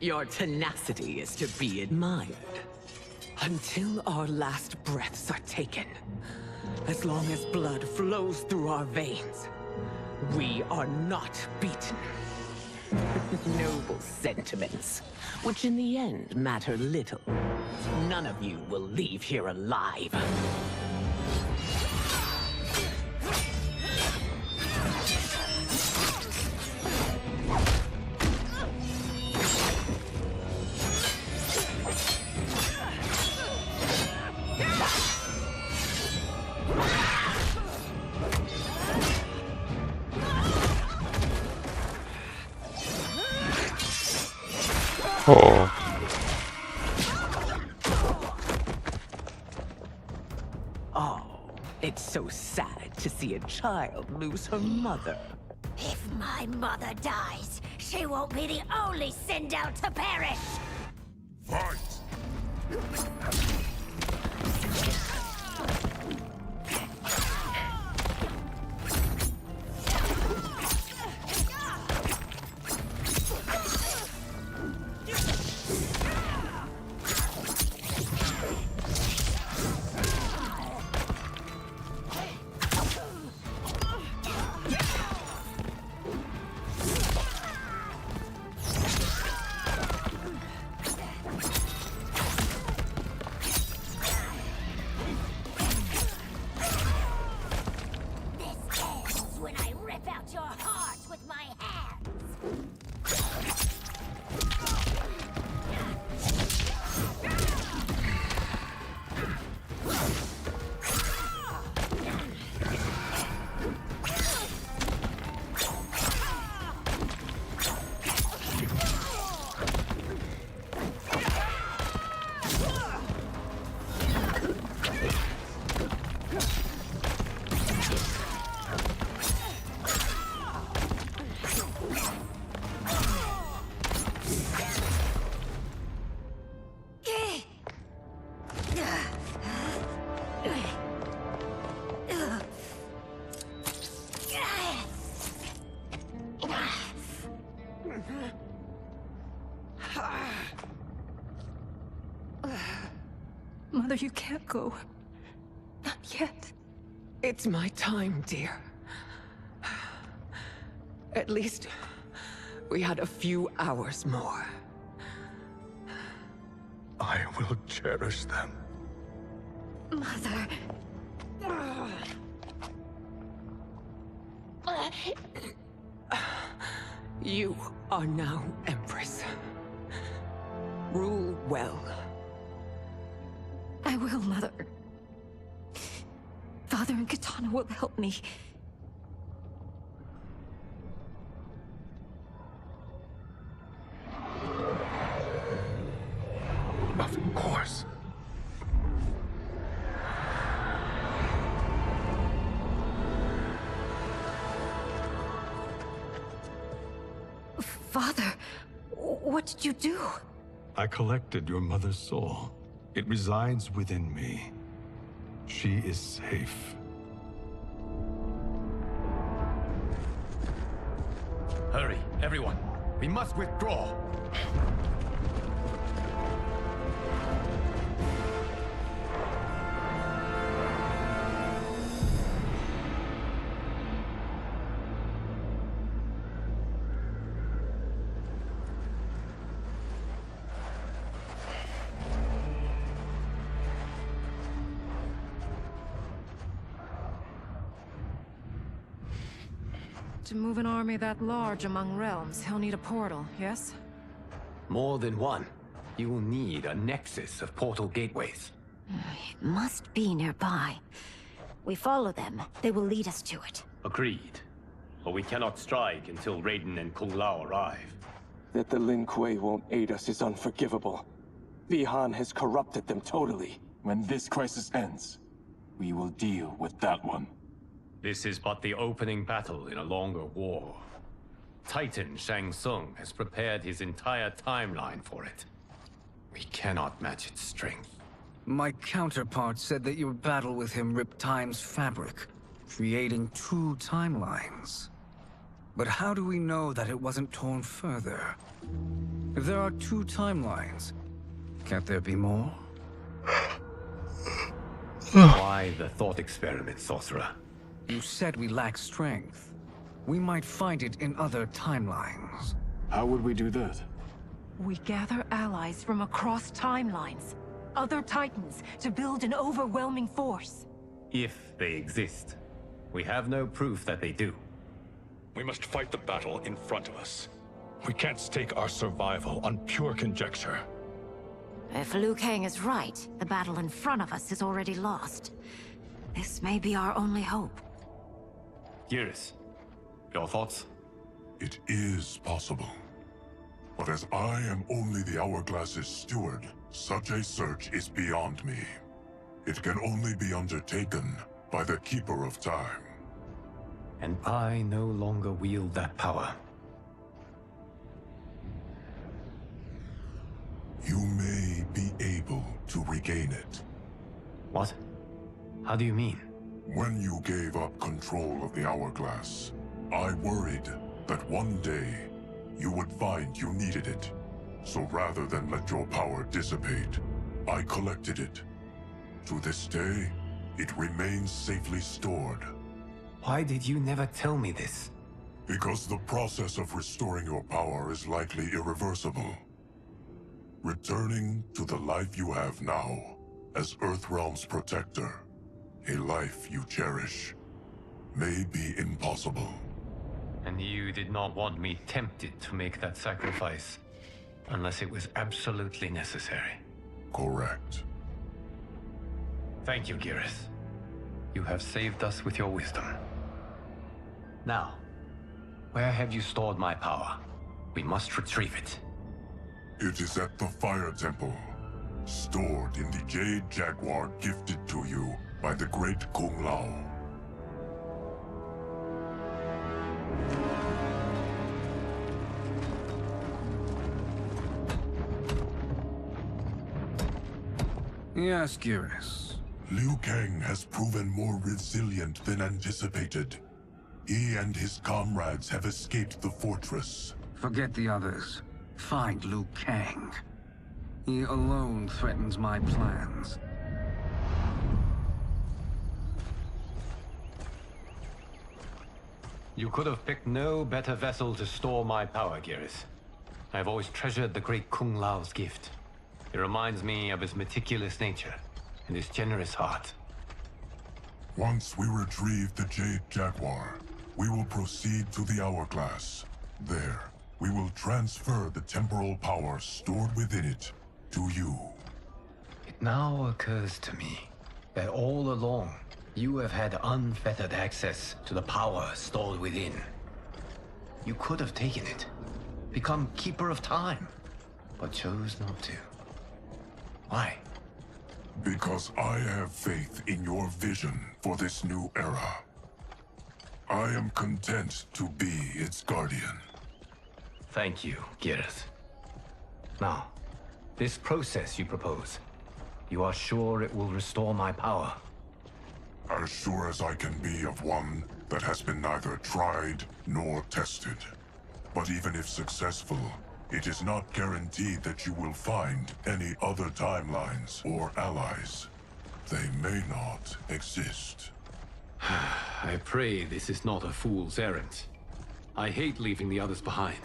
Your tenacity is to be admired. Until our last breaths are taken. As long as blood flows through our veins, we are not beaten. Noble sentiments, which in the end matter little. None of you will leave here alive. О. Oh, it's so sad to see a child lose her mother. If my mother dies, she won't be the only send out to perish. Fight! Mother, you can't go. Not yet. It's my time, dear. At least we had a few hours more. I will cherish them. Mother. You are now Empress. Rule well. I will, Mother. Father and Katana will help me. Of course. Father, what did you do? I collected your mother's soul. It resides within me. She is safe. Hurry, everyone. We must withdraw. To move an army that large among realms, he'll need a portal, yes? More than one. You will need a nexus of portal gateways. It must be nearby. We follow them. They will lead us to it. Agreed. But we cannot strike until Raiden and Kung Lao arrive. That the Lin Kuei won't aid us is unforgivable. Bi-Han has corrupted them totally. When this crisis ends, we will deal with that one. This is but the opening battle in a longer war. Titan Shang Tsung has prepared his entire timeline for it. We cannot match its strength. My counterpart said that your battle with him ripped time's fabric, creating two timelines. But how do we know that it wasn't torn further? If there are two timelines, can't there be more? Why the thought experiment, sorcerer? You said we lack strength. We might find it in other timelines. How would we do that? We gather allies from across timelines, other titans, to build an overwhelming force. If they exist. We have no proof that they do. We must fight the battle in front of us. We can't stake our survival on pure conjecture. If Liu Kang is right, the battle in front of us is already lost. This may be our only hope. Geras, your thoughts? It is possible. But as I am only the Hourglass's steward, such a search is beyond me. It can only be undertaken by the Keeper of Time. And I no longer wield that power. You may be able to regain it. What? How do you mean? When you gave up control of the Hourglass, I worried that one day you would find you needed it. So rather than let your power dissipate, I collected it. To this day, it remains safely stored. Why did you never tell me this? Because the process of restoring your power is likely irreversible. Returning to the life you have now, as Earthrealm's protector, a life you cherish, may be impossible. And you did not want me tempted to make that sacrifice, unless it was absolutely necessary. Correct. Thank you, Geras. You have saved us with your wisdom. Now, where have you stored my power? We must retrieve it. It is at the Fire Temple, stored in the Jade Jaguar gifted to you by the great Kung Lao. Yes, Geras. Liu Kang has proven more resilient than anticipated. He and his comrades have escaped the fortress. Forget the others. Find Liu Kang. He alone threatens my plans. You could have picked no better vessel to store my power, Geras. I've always treasured the great Kung Lao's gift. It reminds me of his meticulous nature and his generous heart. Once we retrieve the Jade Jaguar, we will proceed to the Hourglass. There, we will transfer the temporal power stored within it to you. It now occurs to me that all along, you have had unfettered access to the power stored within. You could have taken it, become Keeper of Time, but chose not to. Why? Because I have faith in your vision for this new era. I am content to be its guardian. Thank you, Geras. Now, this process you propose, you are sure it will restore my power? As sure as I can be of one that has been neither tried nor tested. But even if successful, it is not guaranteed that you will find any other timelines or allies. They may not exist. I pray this is not a fool's errand. I hate leaving the others behind.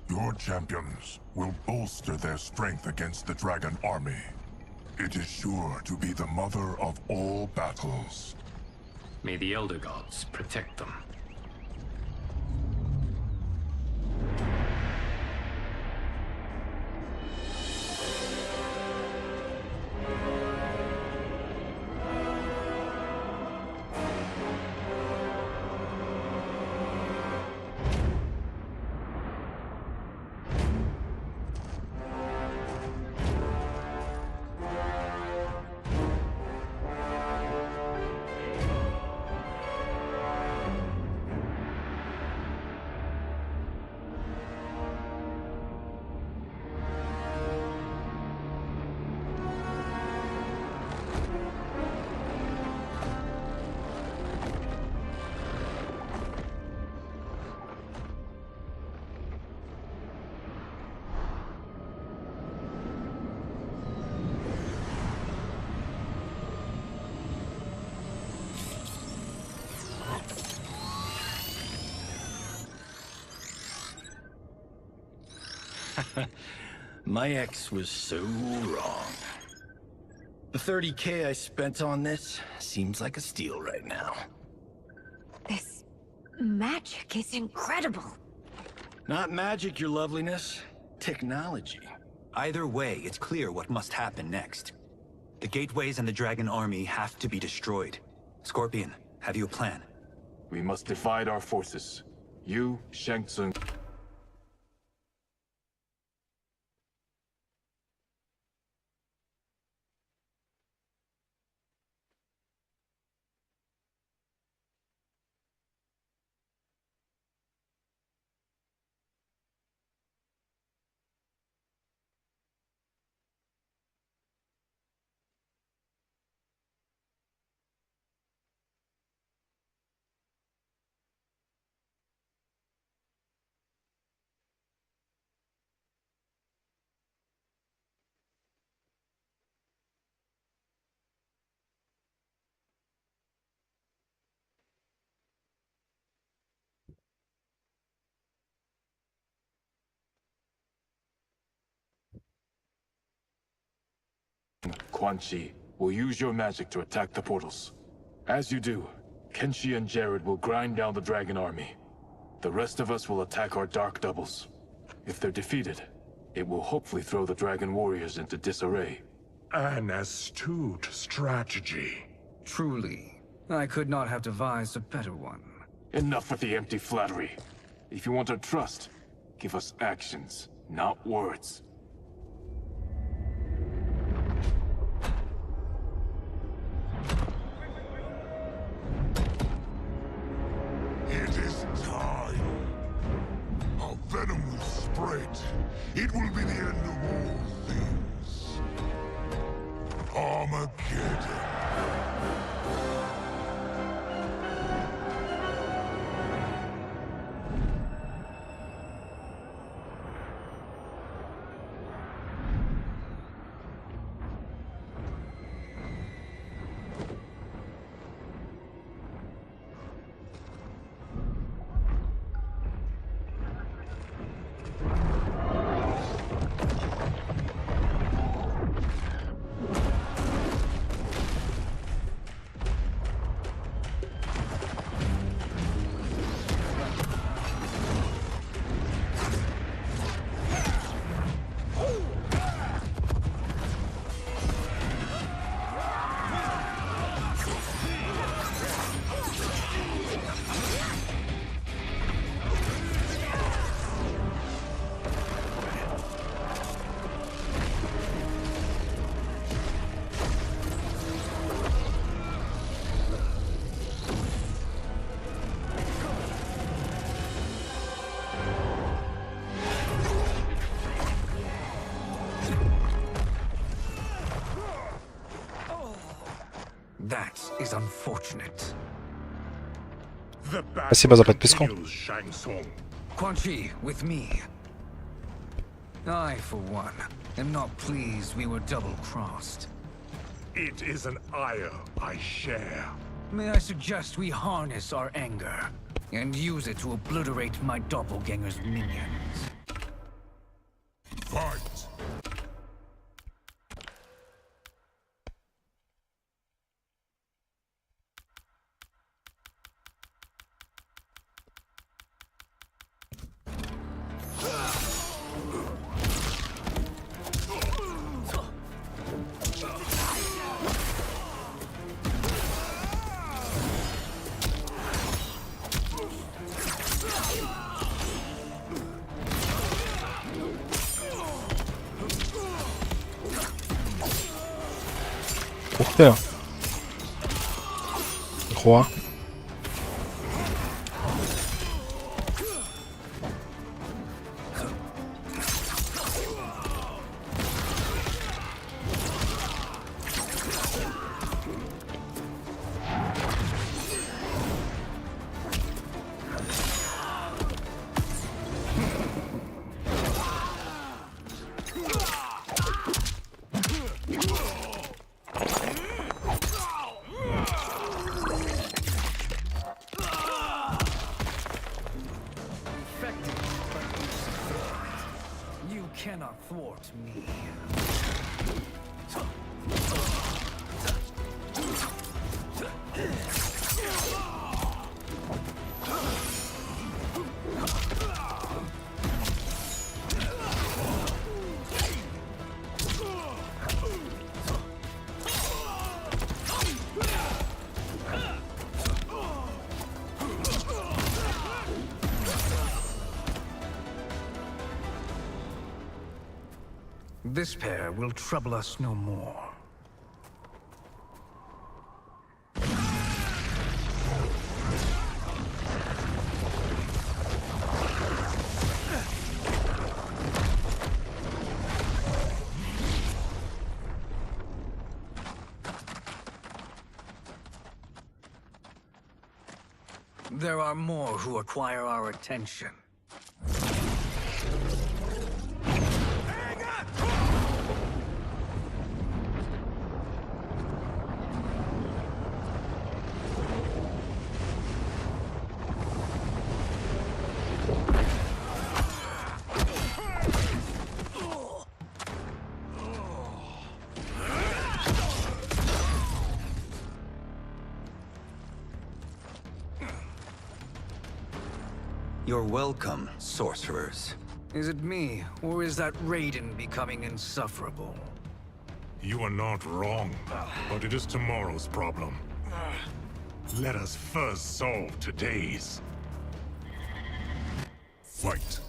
Your champions will bolster their strength against the Dragon Army. It is sure to be the mother of all battles. May the Elder Gods protect them. My ex was so wrong. The 30K I spent on this seems like a steal right now. This magic is incredible. Not magic, your loveliness. Technology. Either way, it's clear what must happen next. The gateways and the Dragon Army have to be destroyed. Scorpion, have you a plan? We must divide our forces. You, Shang Tsung... Quan Chi, will use your magic to attack the portals. As you do, Kenshi and Jared will grind down the dragon army. The rest of us will attack our dark doubles. If they're defeated, it will hopefully throw the dragon warriors into disarray. An astute strategy. Truly, I could not have devised a better one. Enough with the empty flattery. If you want our trust, give us actions, not words. It is time. Our venom will spread. It will be the end of all things. Armageddon. That is unfortunate. Спасибо за подписку. Quan Chi, with me. I, for one, am not pleased we were double-crossed. It is an ire I share. May I suggest we harness our anger and use it to obliterate my doppelganger's minions? Fight! Ух ты. Хуа. Cannot thwart me. This pair will trouble us no more. There are more who require our attention. You're welcome, sorcerers. Is it me, or is that Raiden becoming insufferable? You are not wrong, but it is tomorrow's problem. Let us first solve today's. Fight.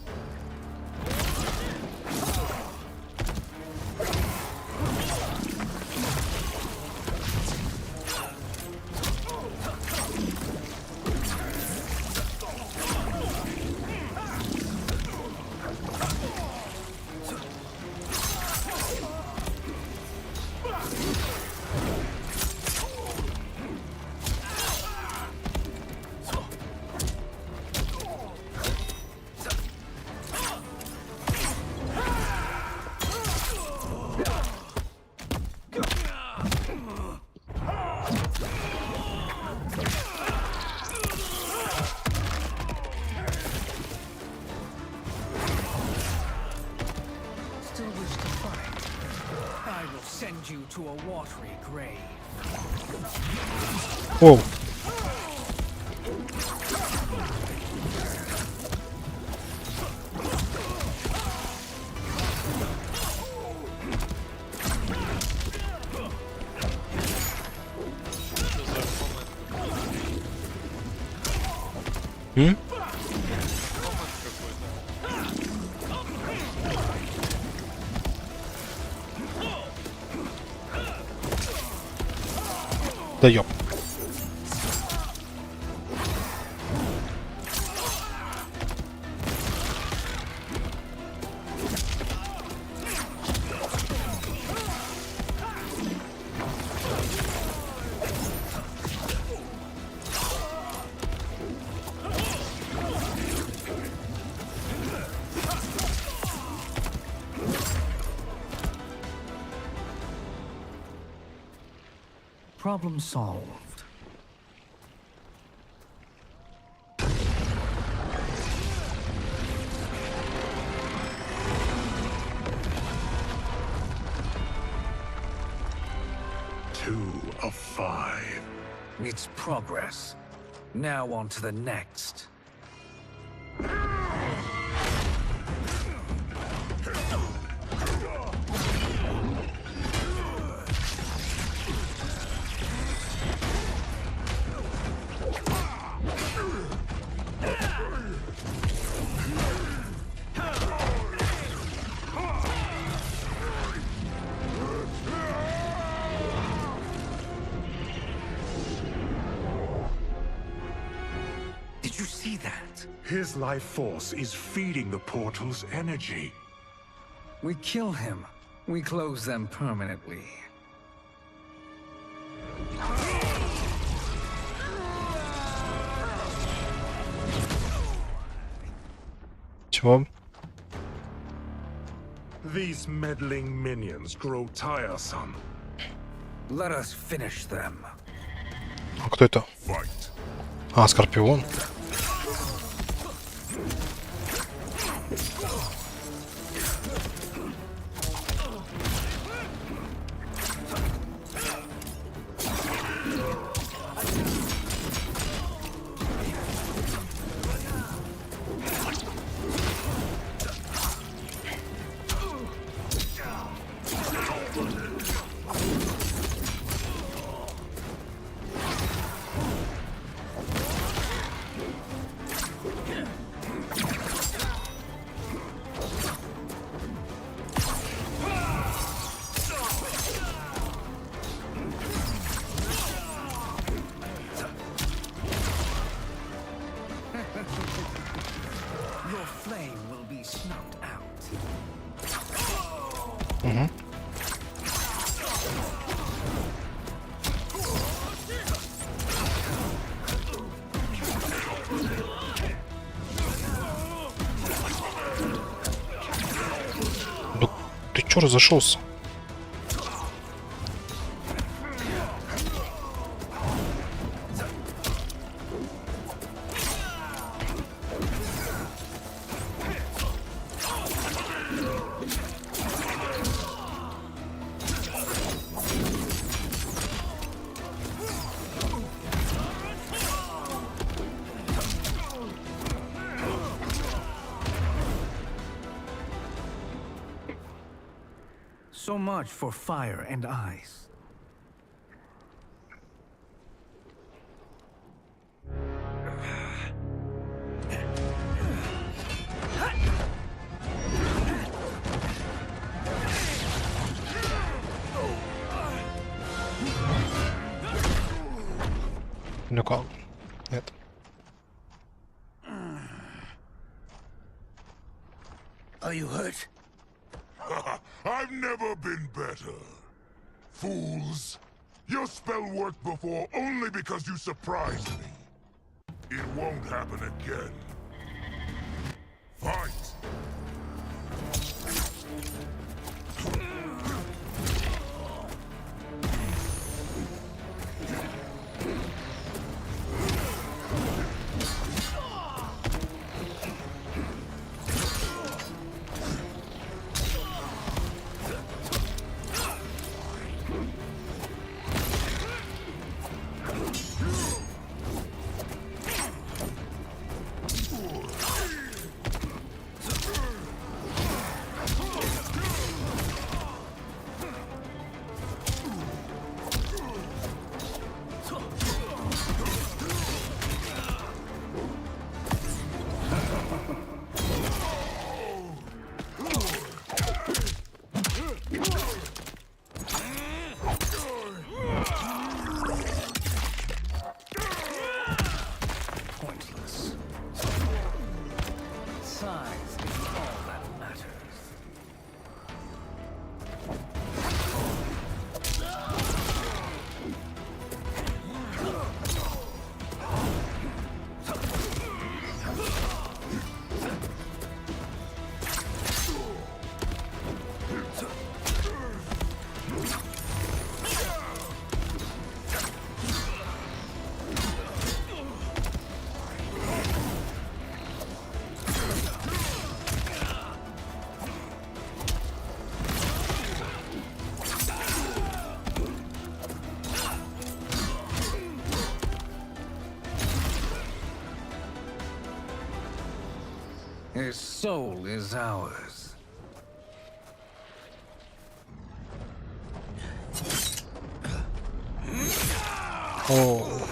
To a watery grave. О. М? Да ёп. Problem solved. Two of 5. It's progress. Now on to the next. Did you see that? His life force is feeding the portal's energy. We kill him. We close them permanently. Чего? These meddling minions grow tiresome. Let us finish them. А кто это? Fight. А, Скорпион. Your flame will be snuffed out. Угу. Да ты чё разошелся? So much for fire and ice. Лю Кангом. Нет. Are you hurt? I've never been better. Fools. Your spell worked before only because you surprised me. It won't happen again. Fight! His soul is ours. Oh.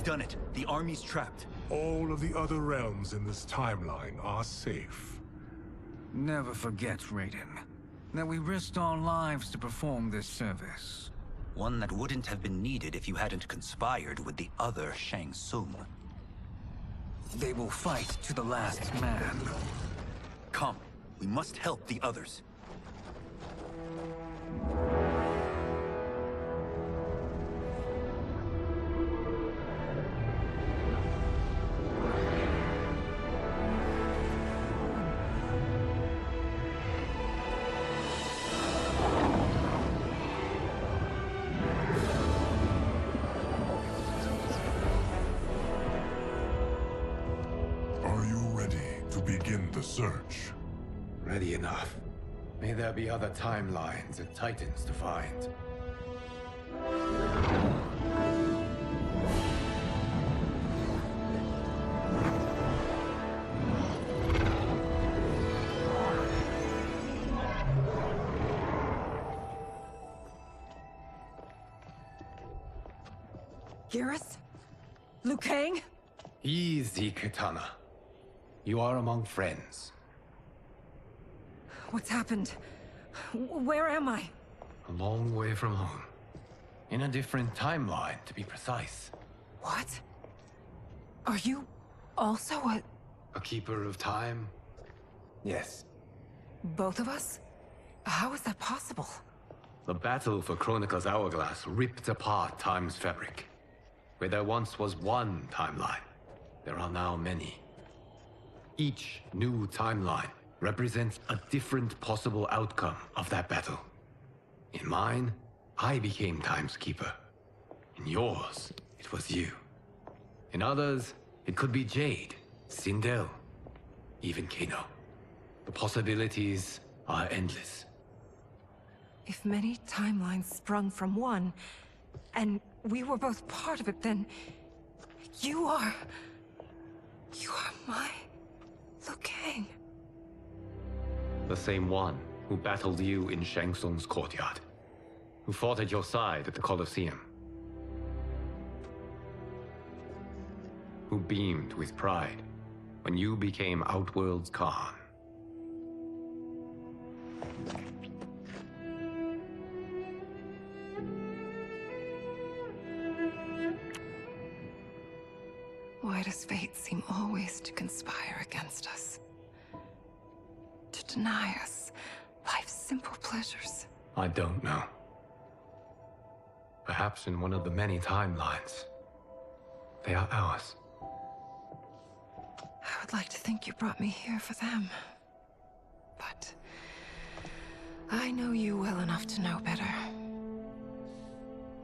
Done it. The army's trapped. All of the other realms in this timeline are safe. Never forget, Raiden, that we risked our lives to perform this service. One that wouldn't have been needed if you hadn't conspired with the other Shang Tsung. They will fight to the last man. Come, we must help the others. Search. Ready enough. May there be other timelines and titans to find. Garrus? Liu Kang? Easy, Katana. You are among friends. What's happened? Where am I? A long way from home. In a different timeline, to be precise. What? Are you also a keeper of time? Yes. both of us? How is that possible? The battle for Chronica's Hourglass ripped apart time's fabric. Where there once was one timeline, there are now many. Each new timeline represents a different possible outcome of that battle. In mine, I became Time's Keeper. In yours, it was you. In others, it could be Jade, Sindel, even Kano. The possibilities are endless. If many timelines sprung from one, and we were both part of it, then you are my Liu Kang. The same one who battled you in Shang Tsung's courtyard, who fought at your side at the Colosseum, who beamed with pride when you became Outworld's Khan. Why does fate seem always to conspire against us? To deny us life's simple pleasures? I don't know. Perhaps in one of the many timelines, they are ours. I would like to think you brought me here for them. But I know you well enough to know better.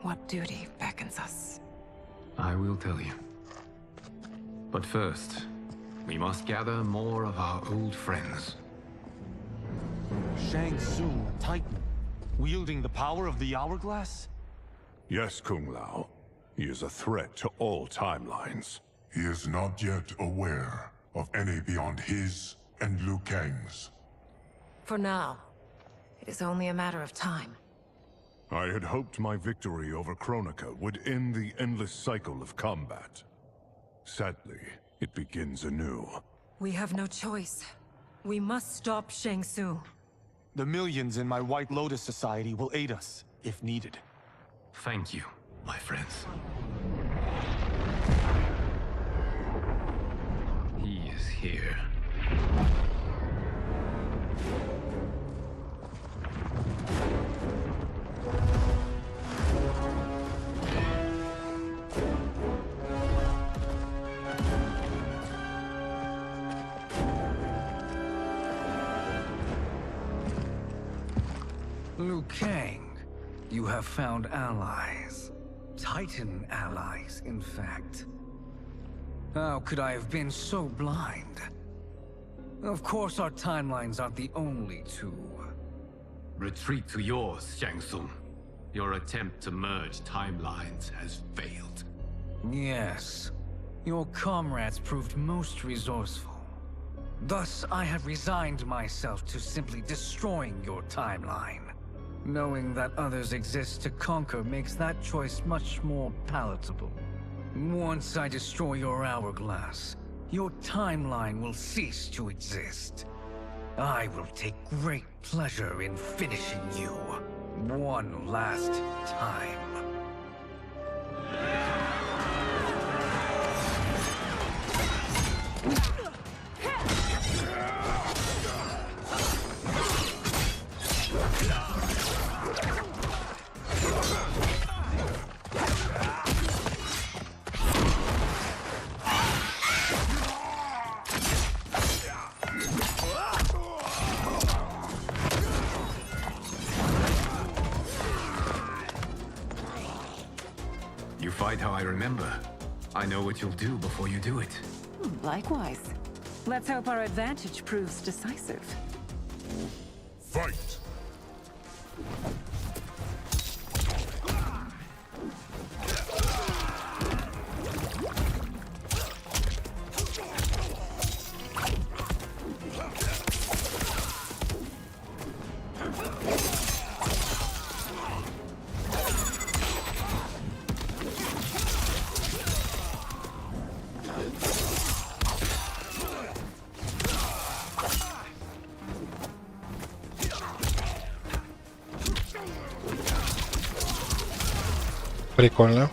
What duty beckons us? I will tell you. But first, we must gather more of our old friends. Shang Tsung, a Titan, wielding the power of the Hourglass? Yes, Kung Lao. He is a threat to all timelines. He is not yet aware of any beyond his and Liu Kang's. For now, it is only a matter of time. I had hoped my victory over Kronika would end the endless cycle of combat. Sadly, it begins anew. We have no choice. We must stop Shang Tsung. The millions in my White Lotus Society will aid us, if needed. Thank you, my friends. He is here. Liu Kang, you have found allies. Titan allies, in fact. How could I have been so blind? Of course our timelines aren't the only two. Retreat to yours, Shang Tsung. Your attempt to merge timelines has failed. Yes. Your comrades proved most resourceful. Thus, I have resigned myself to simply destroying your timeline. Knowing that others exist to conquer makes that choice much more palatable. Once I destroy your hourglass, your timeline will cease to exist. I will take great pleasure in finishing you one last time. You fight how I remember. I know what you'll do before you do it. Likewise. Let's hope our advantage proves decisive. Fight! Прикольно.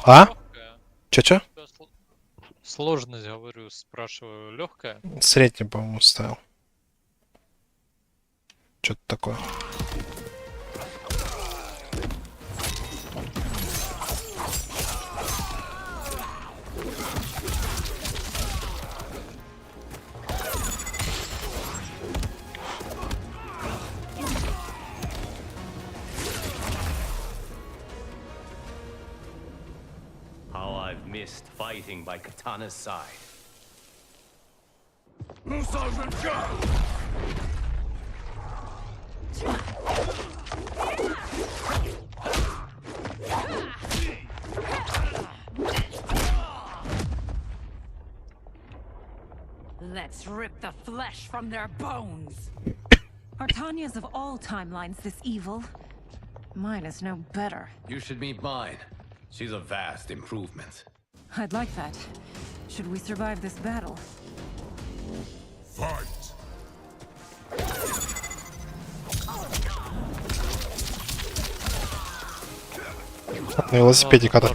А? Чё-чё? Сложность, говорю, спрашиваю, легкая? Средний, по-моему, ставил. Что-то такое. How I've missed fighting by Katana's side. Let's rip the flesh from their bones. Are Tanya's of all timelines this evil? Mine is no better. You should meet mine. She's a vast improvement. I'd like that. Should we survive this battle? Fight! На велосипеде катать.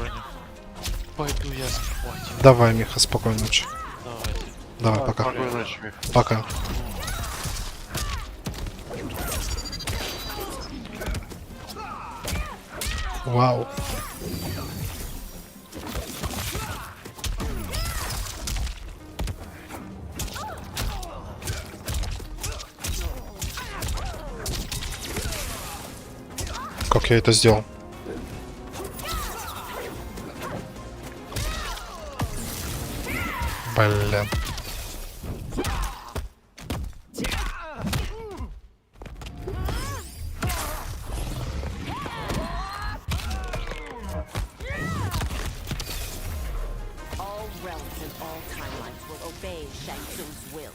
Пойду я спать. Давай, Миха, спокойной ночи. Давайте. Давай, пока. Спокойной ночи, Миха. Пока. Вау. Как я это сделал? Блин. All realms and all timelines will obey Shang Tsung's will.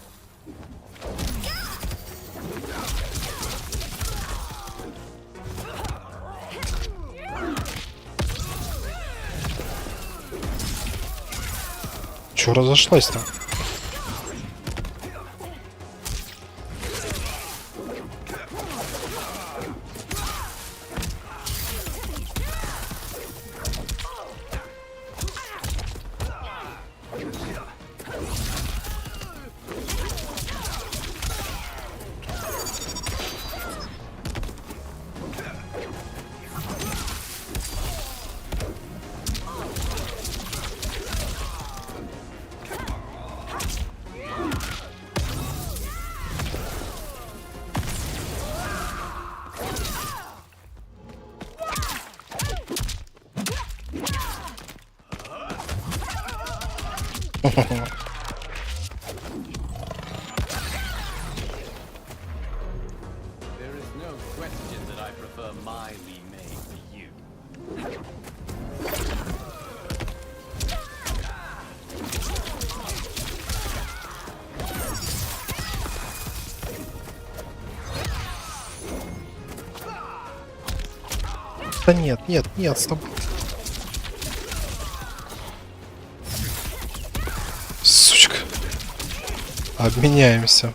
Чё разошлась-то? There is no question that I prefer my remake to you. Да нет, нет, нет, стоп. Сучка. Обменяемся.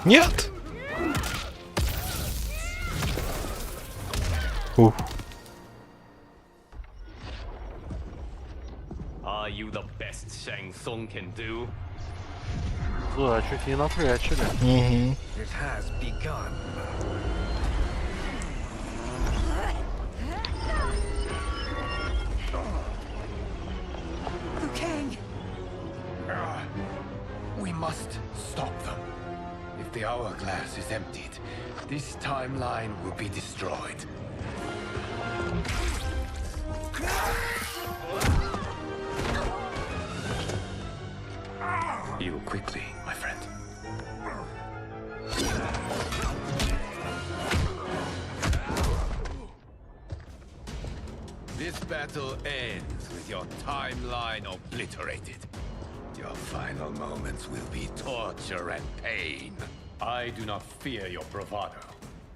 Нет. Ух. Are you the best Shang Tsung can do? Да, чуть не напрячили. Угу. It has begun. Liu Kang! We must stop them. If the hourglass is emptied, this timeline will be destroyed. Heal quickly, my friend. This battle ends with your timeline obliterated. Your final moments will be torture and pain. I do not fear your bravado.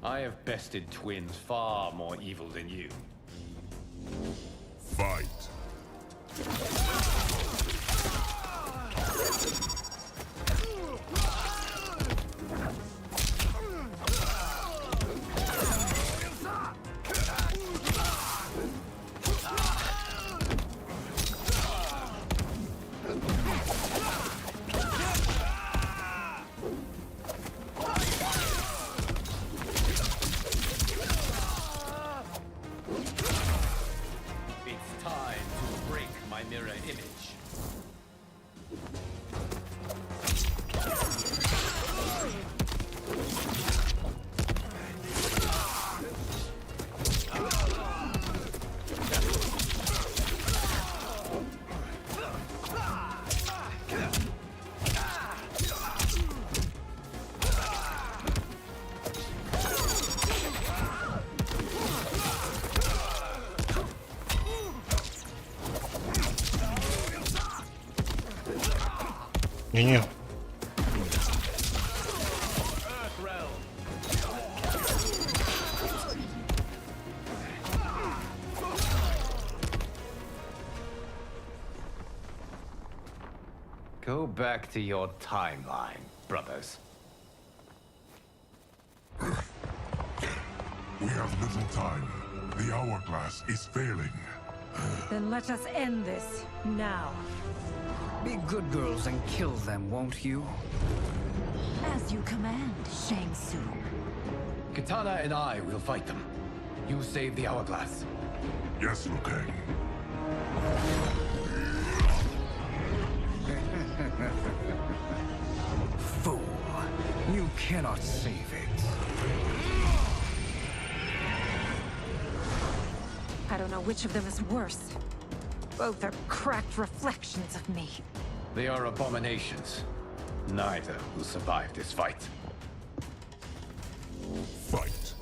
I have bested twins far more evil than you. Fight. Не-не. Go back to your timeline, brothers. We have little time. The hourglass is failing. Then let us end this now. Be good girls and kill them, won't you? As you command, Shang Tsung. Katana and I will fight them. You save the hourglass. Yes, Liu Kang. Fool. You cannot save it. I don't know which of them is worse. Both are cracked reflections of me. They are abominations. Neither will survive this fight. Fight.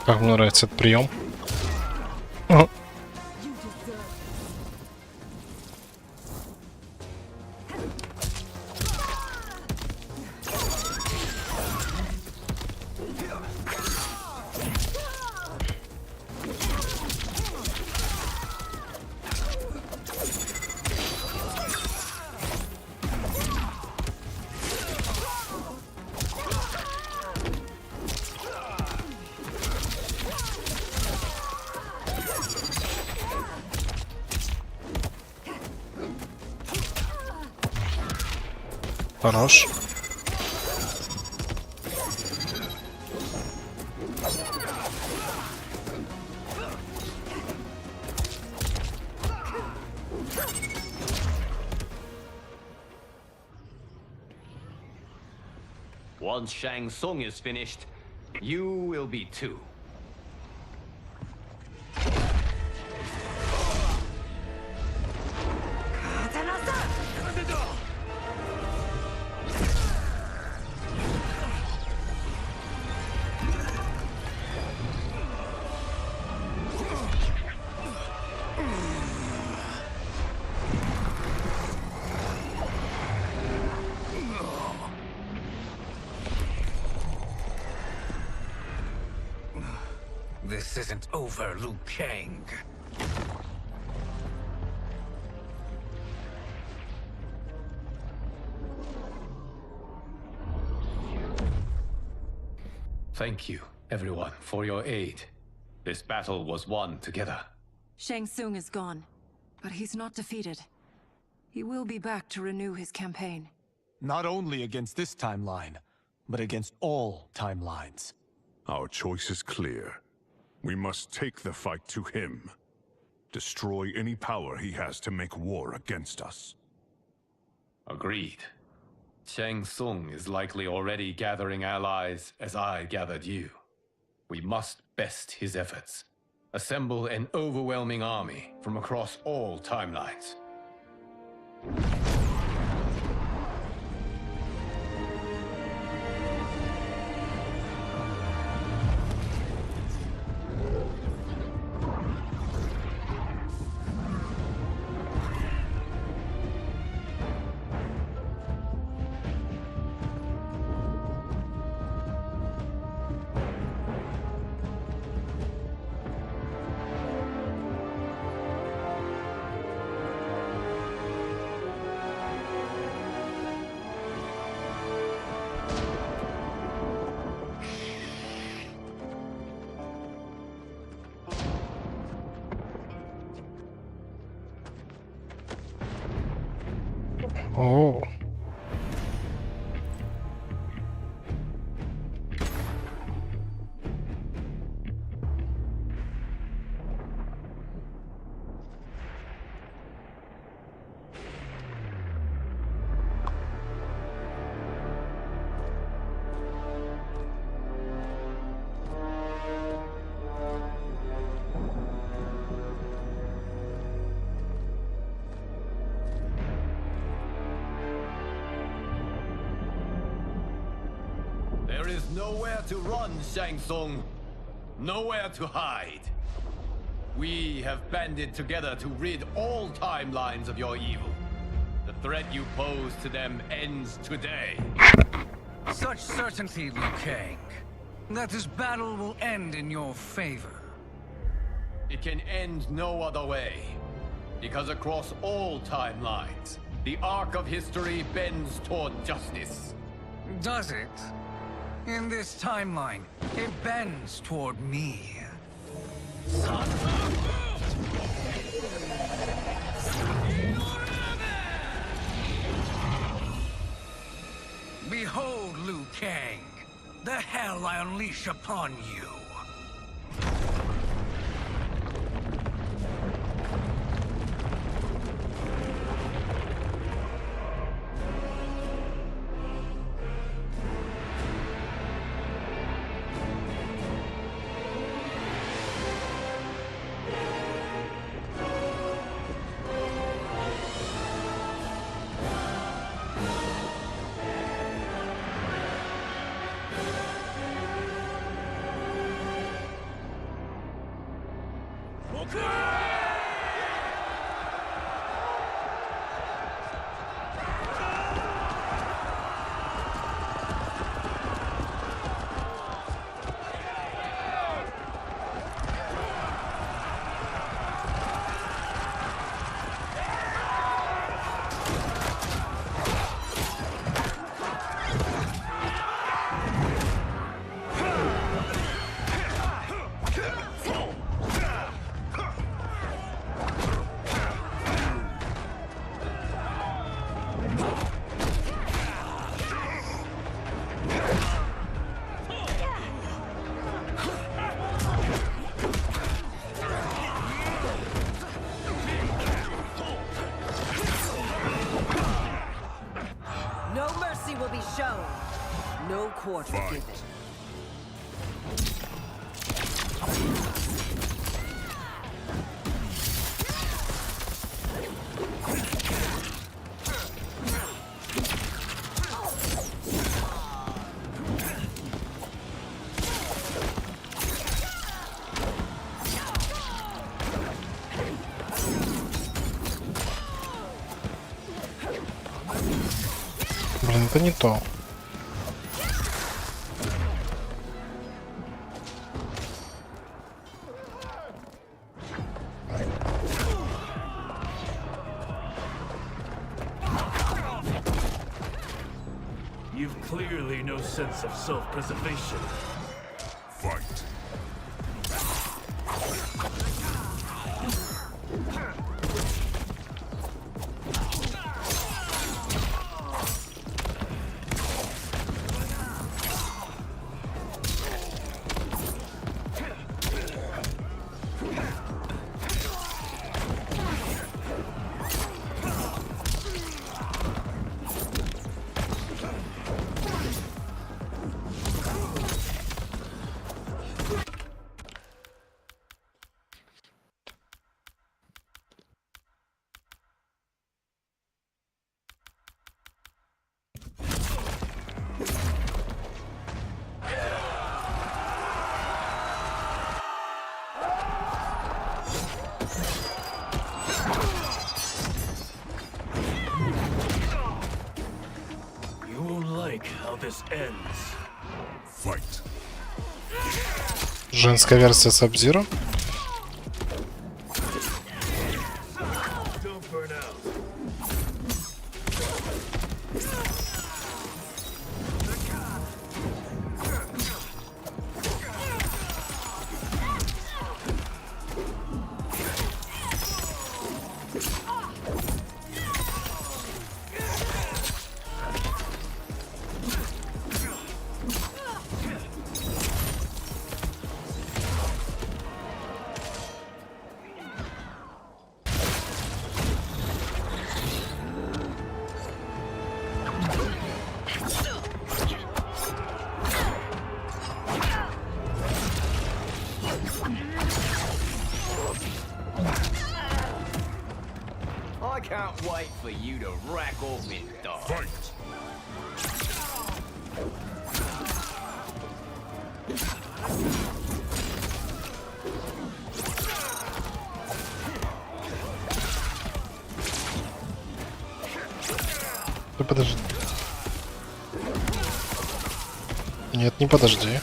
Как мне нравится этот прием. Хорош. Once Shang Tsung is finished, you will be too. This isn't over, Liu Kang. Thank you, everyone, for your aid. This battle was won together. Shang Tsung is gone, but he's not defeated. He will be back to renew his campaign. Not only against this timeline, but against all timelines. Our choice is clear. We must take the fight to him. Destroy any power he has to make war against us. Agreed. Shang Tsung is likely already gathering allies as I gathered you. We must best his efforts. Assemble an overwhelming army from across all timelines. О. There is nowhere to run, Shang Tsung. Nowhere to hide. We have banded together to rid all timelines of your evil. The threat you pose to them ends today. Such certainty, Liu Kang, that this battle will end in your favor. It can end no other way. Because across all timelines, the arc of history bends toward justice. Does it? In this timeline, it bends toward me. Behold, Liu Kang, the hell I unleash upon you. No quarter given. Блин, это не то. You've clearly no sense of self-preservation. Fight. Женская версия Саб-Зиро. I can't wait for you to rack off it, dog. Да подожди. Нет, не подожди.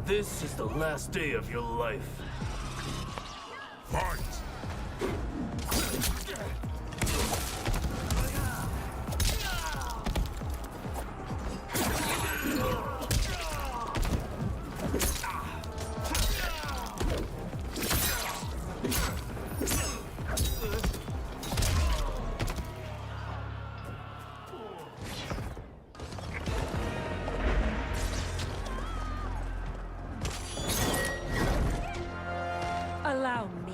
This is the last day of your life. Allow me.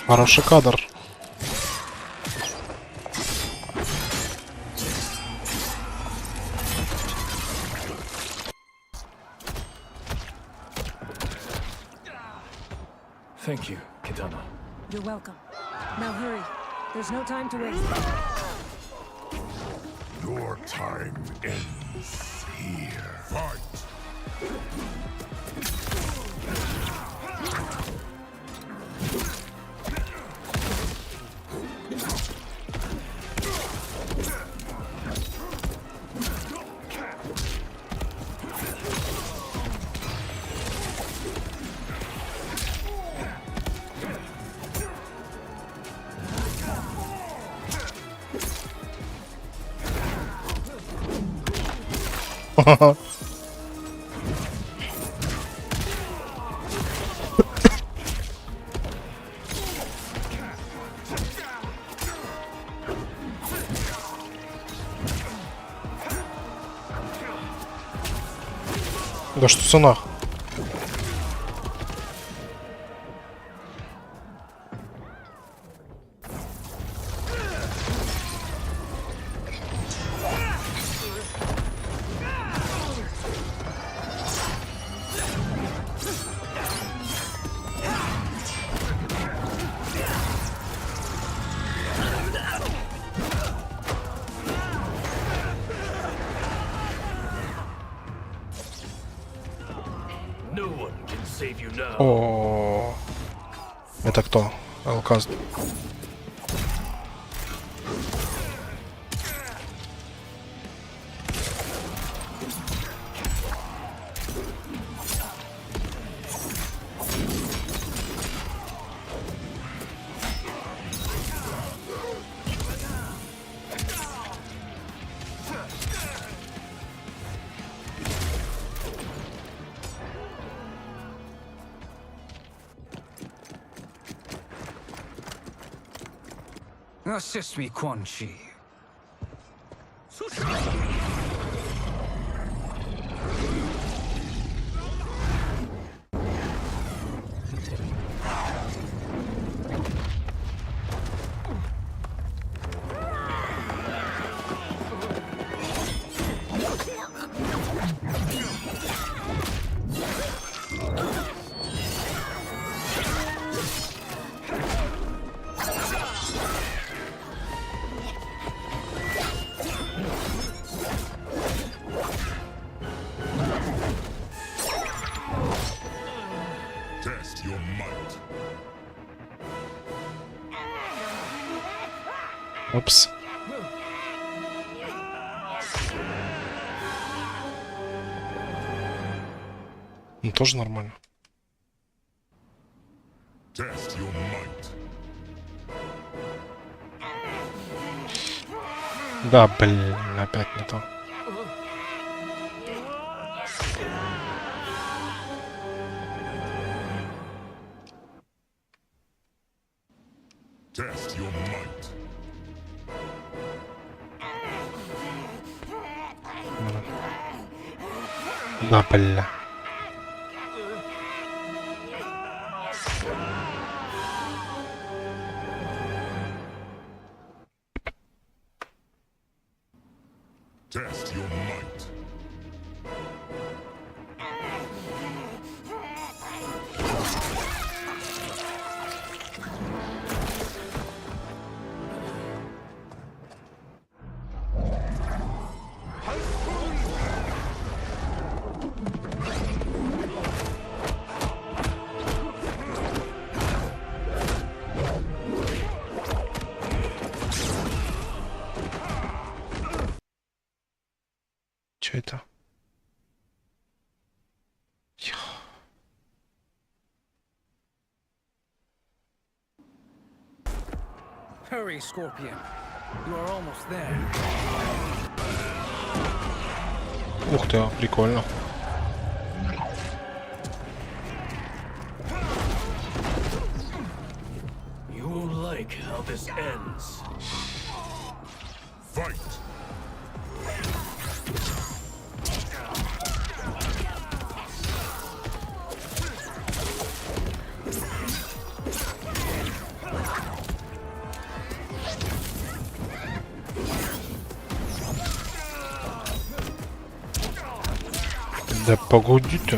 Хороший кадр. Thank you, Kitana. You're welcome. Now hurry. There's no time to waste. Your time ends here. Fight! Да что за нах? О, это кто? Алкаст. Assist me, Quan Chi. Test your might. Упс. Ну, тоже нормально. Test your might. Да, блин, опять не то. Test your might. Да, бля. Test your might. Чё это? Hurry, Scorpion. You are almost there. Ух ты, прикольно. You won't like how this ends. Fight. Да погоди-то.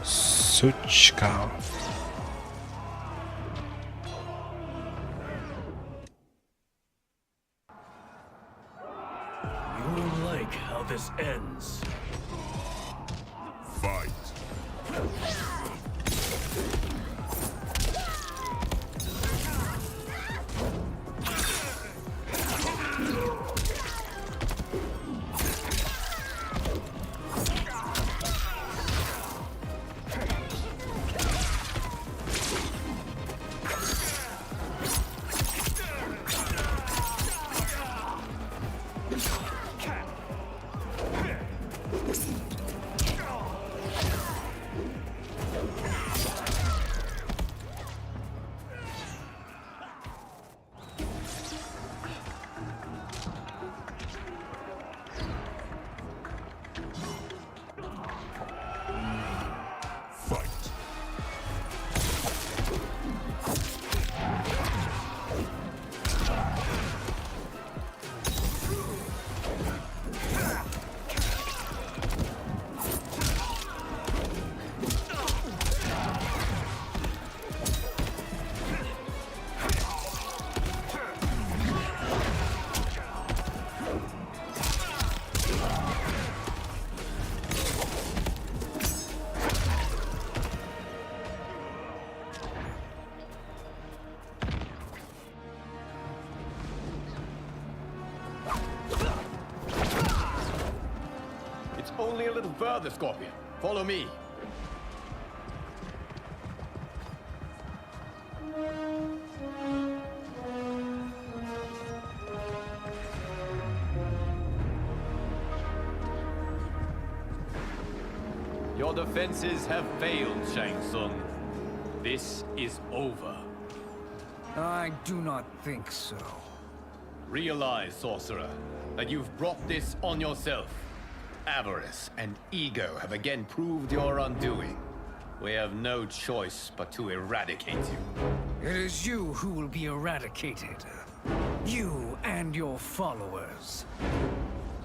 Сучка. You won't like how this ends. Fight. Only a little further, Scorpion. Follow me. Your defenses have failed, Shang Tsung. This is over. I do not think so. Realize, sorcerer, that you've brought this on yourself. Avarice and ego have again proved your undoing. We have no choice but to eradicate you. It is you who will be eradicated. You and your followers.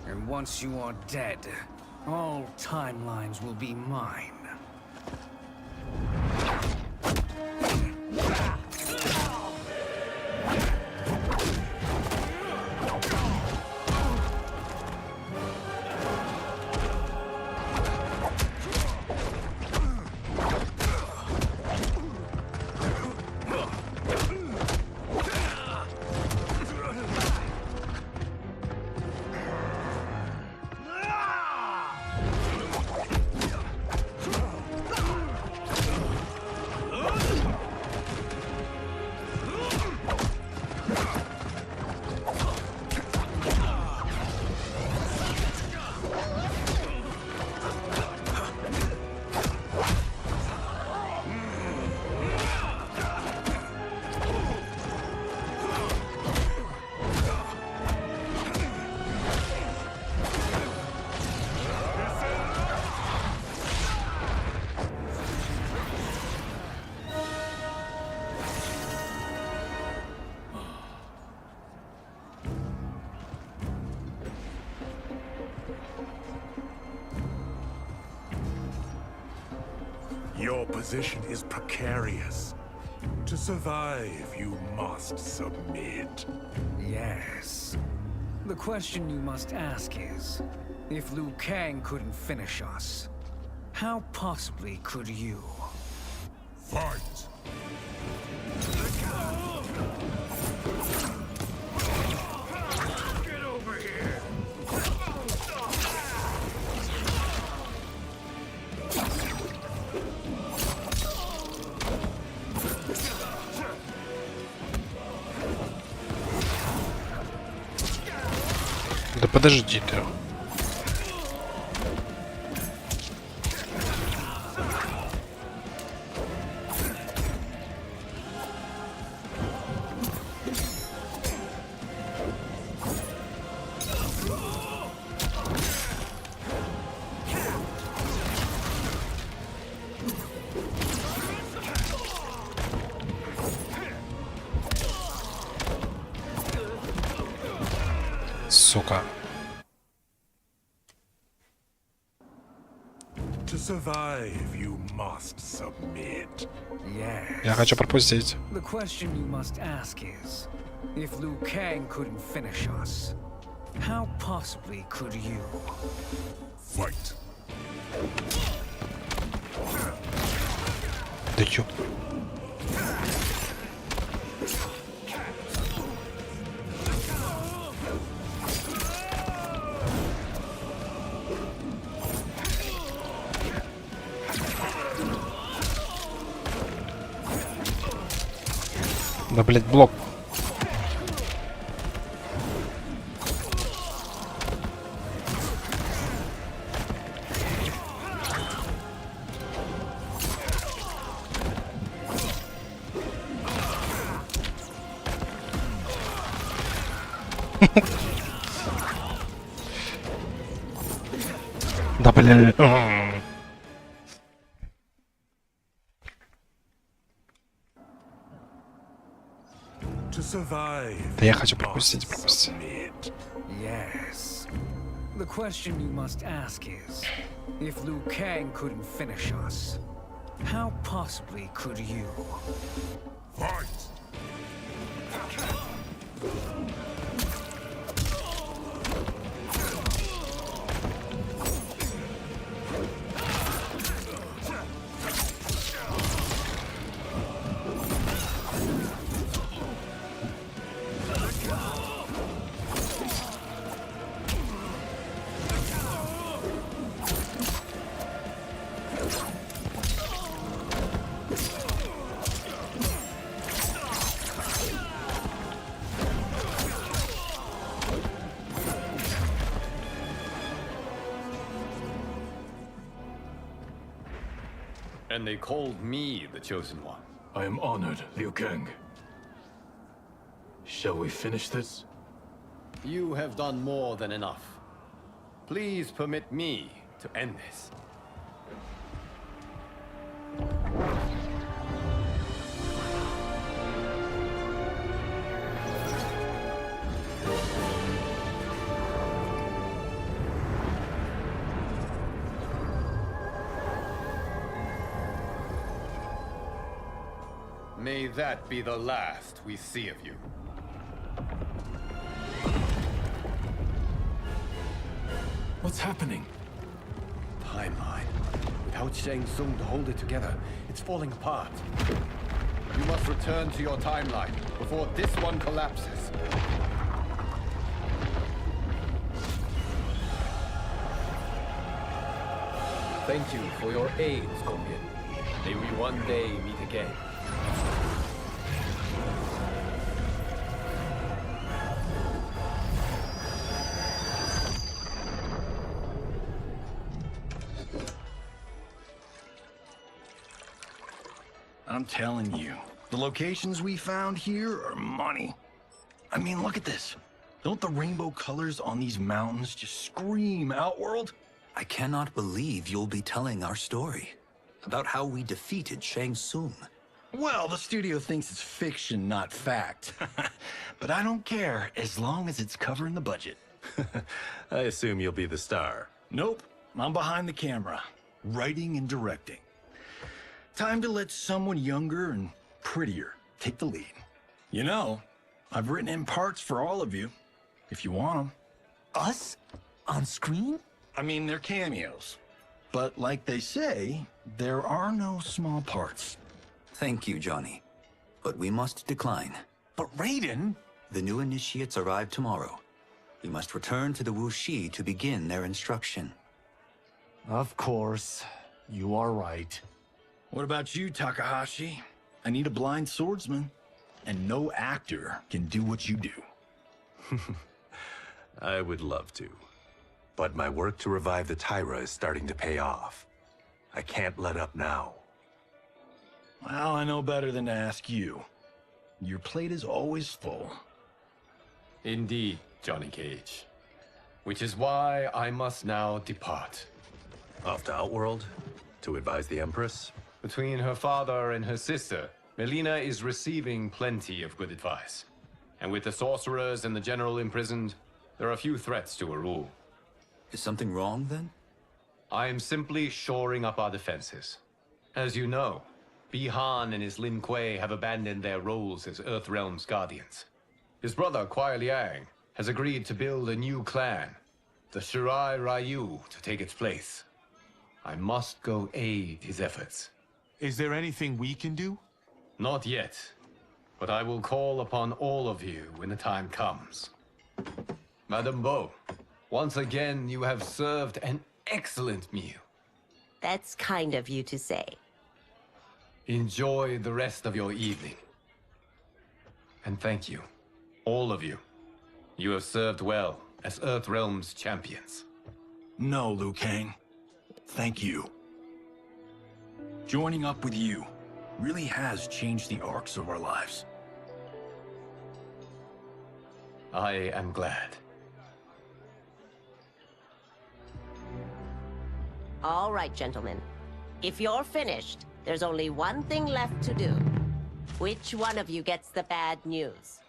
And once you are dead, all timelines will be mine. Your position is precarious. To survive, you must submit. Yes. The question you must ask is, if Liu Kang couldn't finish us, how possibly could you? Fight! Get over here! Да подожди ты. Сука. To survive, you must submit. Yes. Я хочу пропустить. The question you must ask is, if Liu Kang couldn't finish us, how possibly could you? Fight. Да ёп. Да, блять, блок. Да, блин. Да я хочу пропустить. Yes. The question you must ask is, if Liu Kang couldn't finish us, how possibly could you? Fight! And they called me the chosen one. I am honored, Liu Kang. Shall we finish this? You have done more than enough. Please permit me to end this. May that be the last we see of you. What's happening? Timeline. Without Shang Tsung to hold it together, it's falling apart. You must return to your timeline before this one collapses. Thank you for your aid, Scorpion. May we one day meet again. I'm telling you, the locations we found here are money. I mean, look at this. Don't the rainbow colors on these mountains just scream Outworld? I cannot believe you'll be telling our story about how we defeated Shang Tsung. Well, the studio thinks it's fiction, not fact. But I don't care, as long as it's covering the budget. I assume you'll be the star. Nope, I'm behind the camera, writing and directing. Time to let someone younger and prettier take the lead. You know, I've written in parts for all of you, if you want them. Us? On screen? I mean, they're cameos. But like they say, there are no small parts. Thank you, Johnny. But we must decline. But Raiden? The new initiates arrive tomorrow. We must return to the Wuxi to begin their instruction. Of course. You are right. What about you, Takahashi? I need a blind swordsman. And no actor can do what you do. I would love to. But my work to revive the Tyra is starting to pay off. I can't let up now. Well, I know better than to ask you. Your plate is always full. Indeed, Johnny Cage. Which is why I must now depart. Off to Outworld? To advise the Empress? Between her father and her sister, Melina is receiving plenty of good advice. And with the sorcerers and the general imprisoned, there are few threats to her rule. Is something wrong, then? I am simply shoring up our defenses. As you know, Bi-Han and his Lin Kuei have abandoned their roles as Earthrealm's guardians. His brother, Kuai Liang, has agreed to build a new clan, the Shirai Ryu, to take its place. I must go aid his efforts. Is there anything we can do? Not yet, but I will call upon all of you when the time comes. Madame Bo, once again you have served an excellent meal. That's kind of you to say. Enjoy the rest of your evening. And thank you, all of you. You have served well as Earthrealm's champions. No, Liu Kang. Thank you. Joining up with you really has changed the arcs of our lives. I am glad. All right, gentlemen. If you're finished, there's only one thing left to do. Which one of you gets the bad news?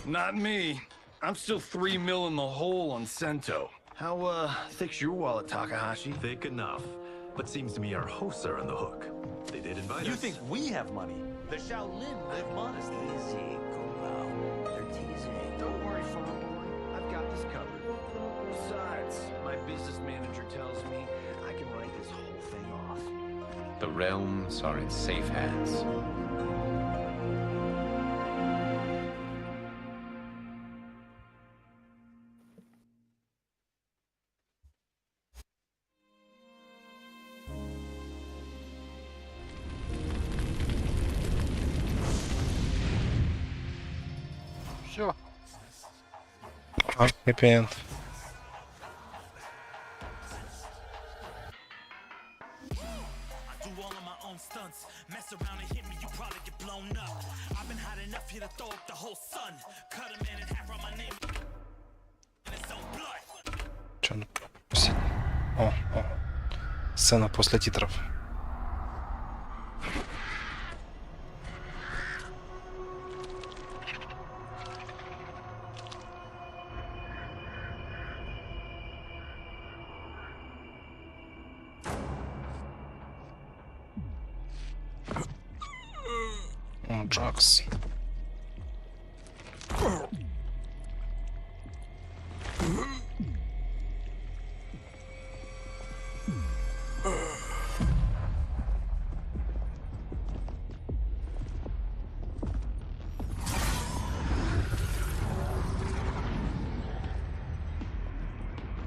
Not me. I'm still 3 mil in the hole on Sento. How, thick's your wallet, Takahashi? Thick enough. But seems to me our hosts are on the hook. They did invite us. You think we have money? The Shaolin live modestly. Easy, Kombat. They're teasing. Don't worry, farm boy. I've got this covered. Besides, my business manager tells me I can write this whole thing off. The realms are in safe hands. Все. Happy end. Че надо пропустить? О. Сцена после титров. Джакс.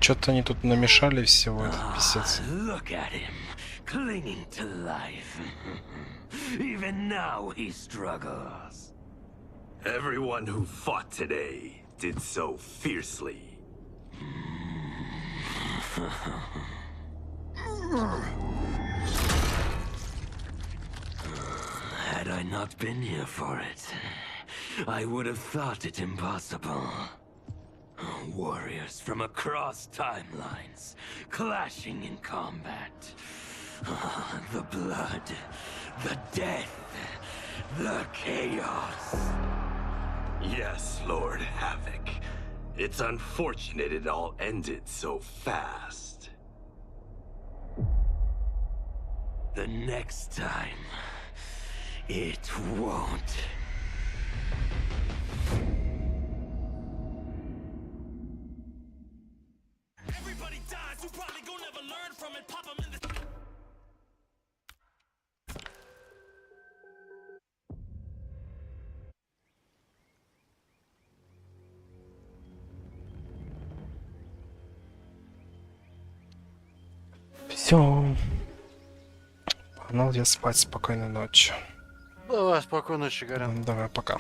Что-то они тут намешали всего, это писец. Look at him, clinging to life. Even now he struggles. Everyone who fought today did so fiercely. Had I not been here for it, I would have thought it impossible. Warriors from across timelines, clashing in combat. The blood, the death, the chaos. Yes, Lord Havoc. It's unfortunate it all ended so fast. The next time, it won't. Everybody dies, you probably gon' never learn from it. Pop 'em in the... Все. Погнал я спать. Спокойной ночи. Давай, спокойной ночи, Горян. Давай, пока.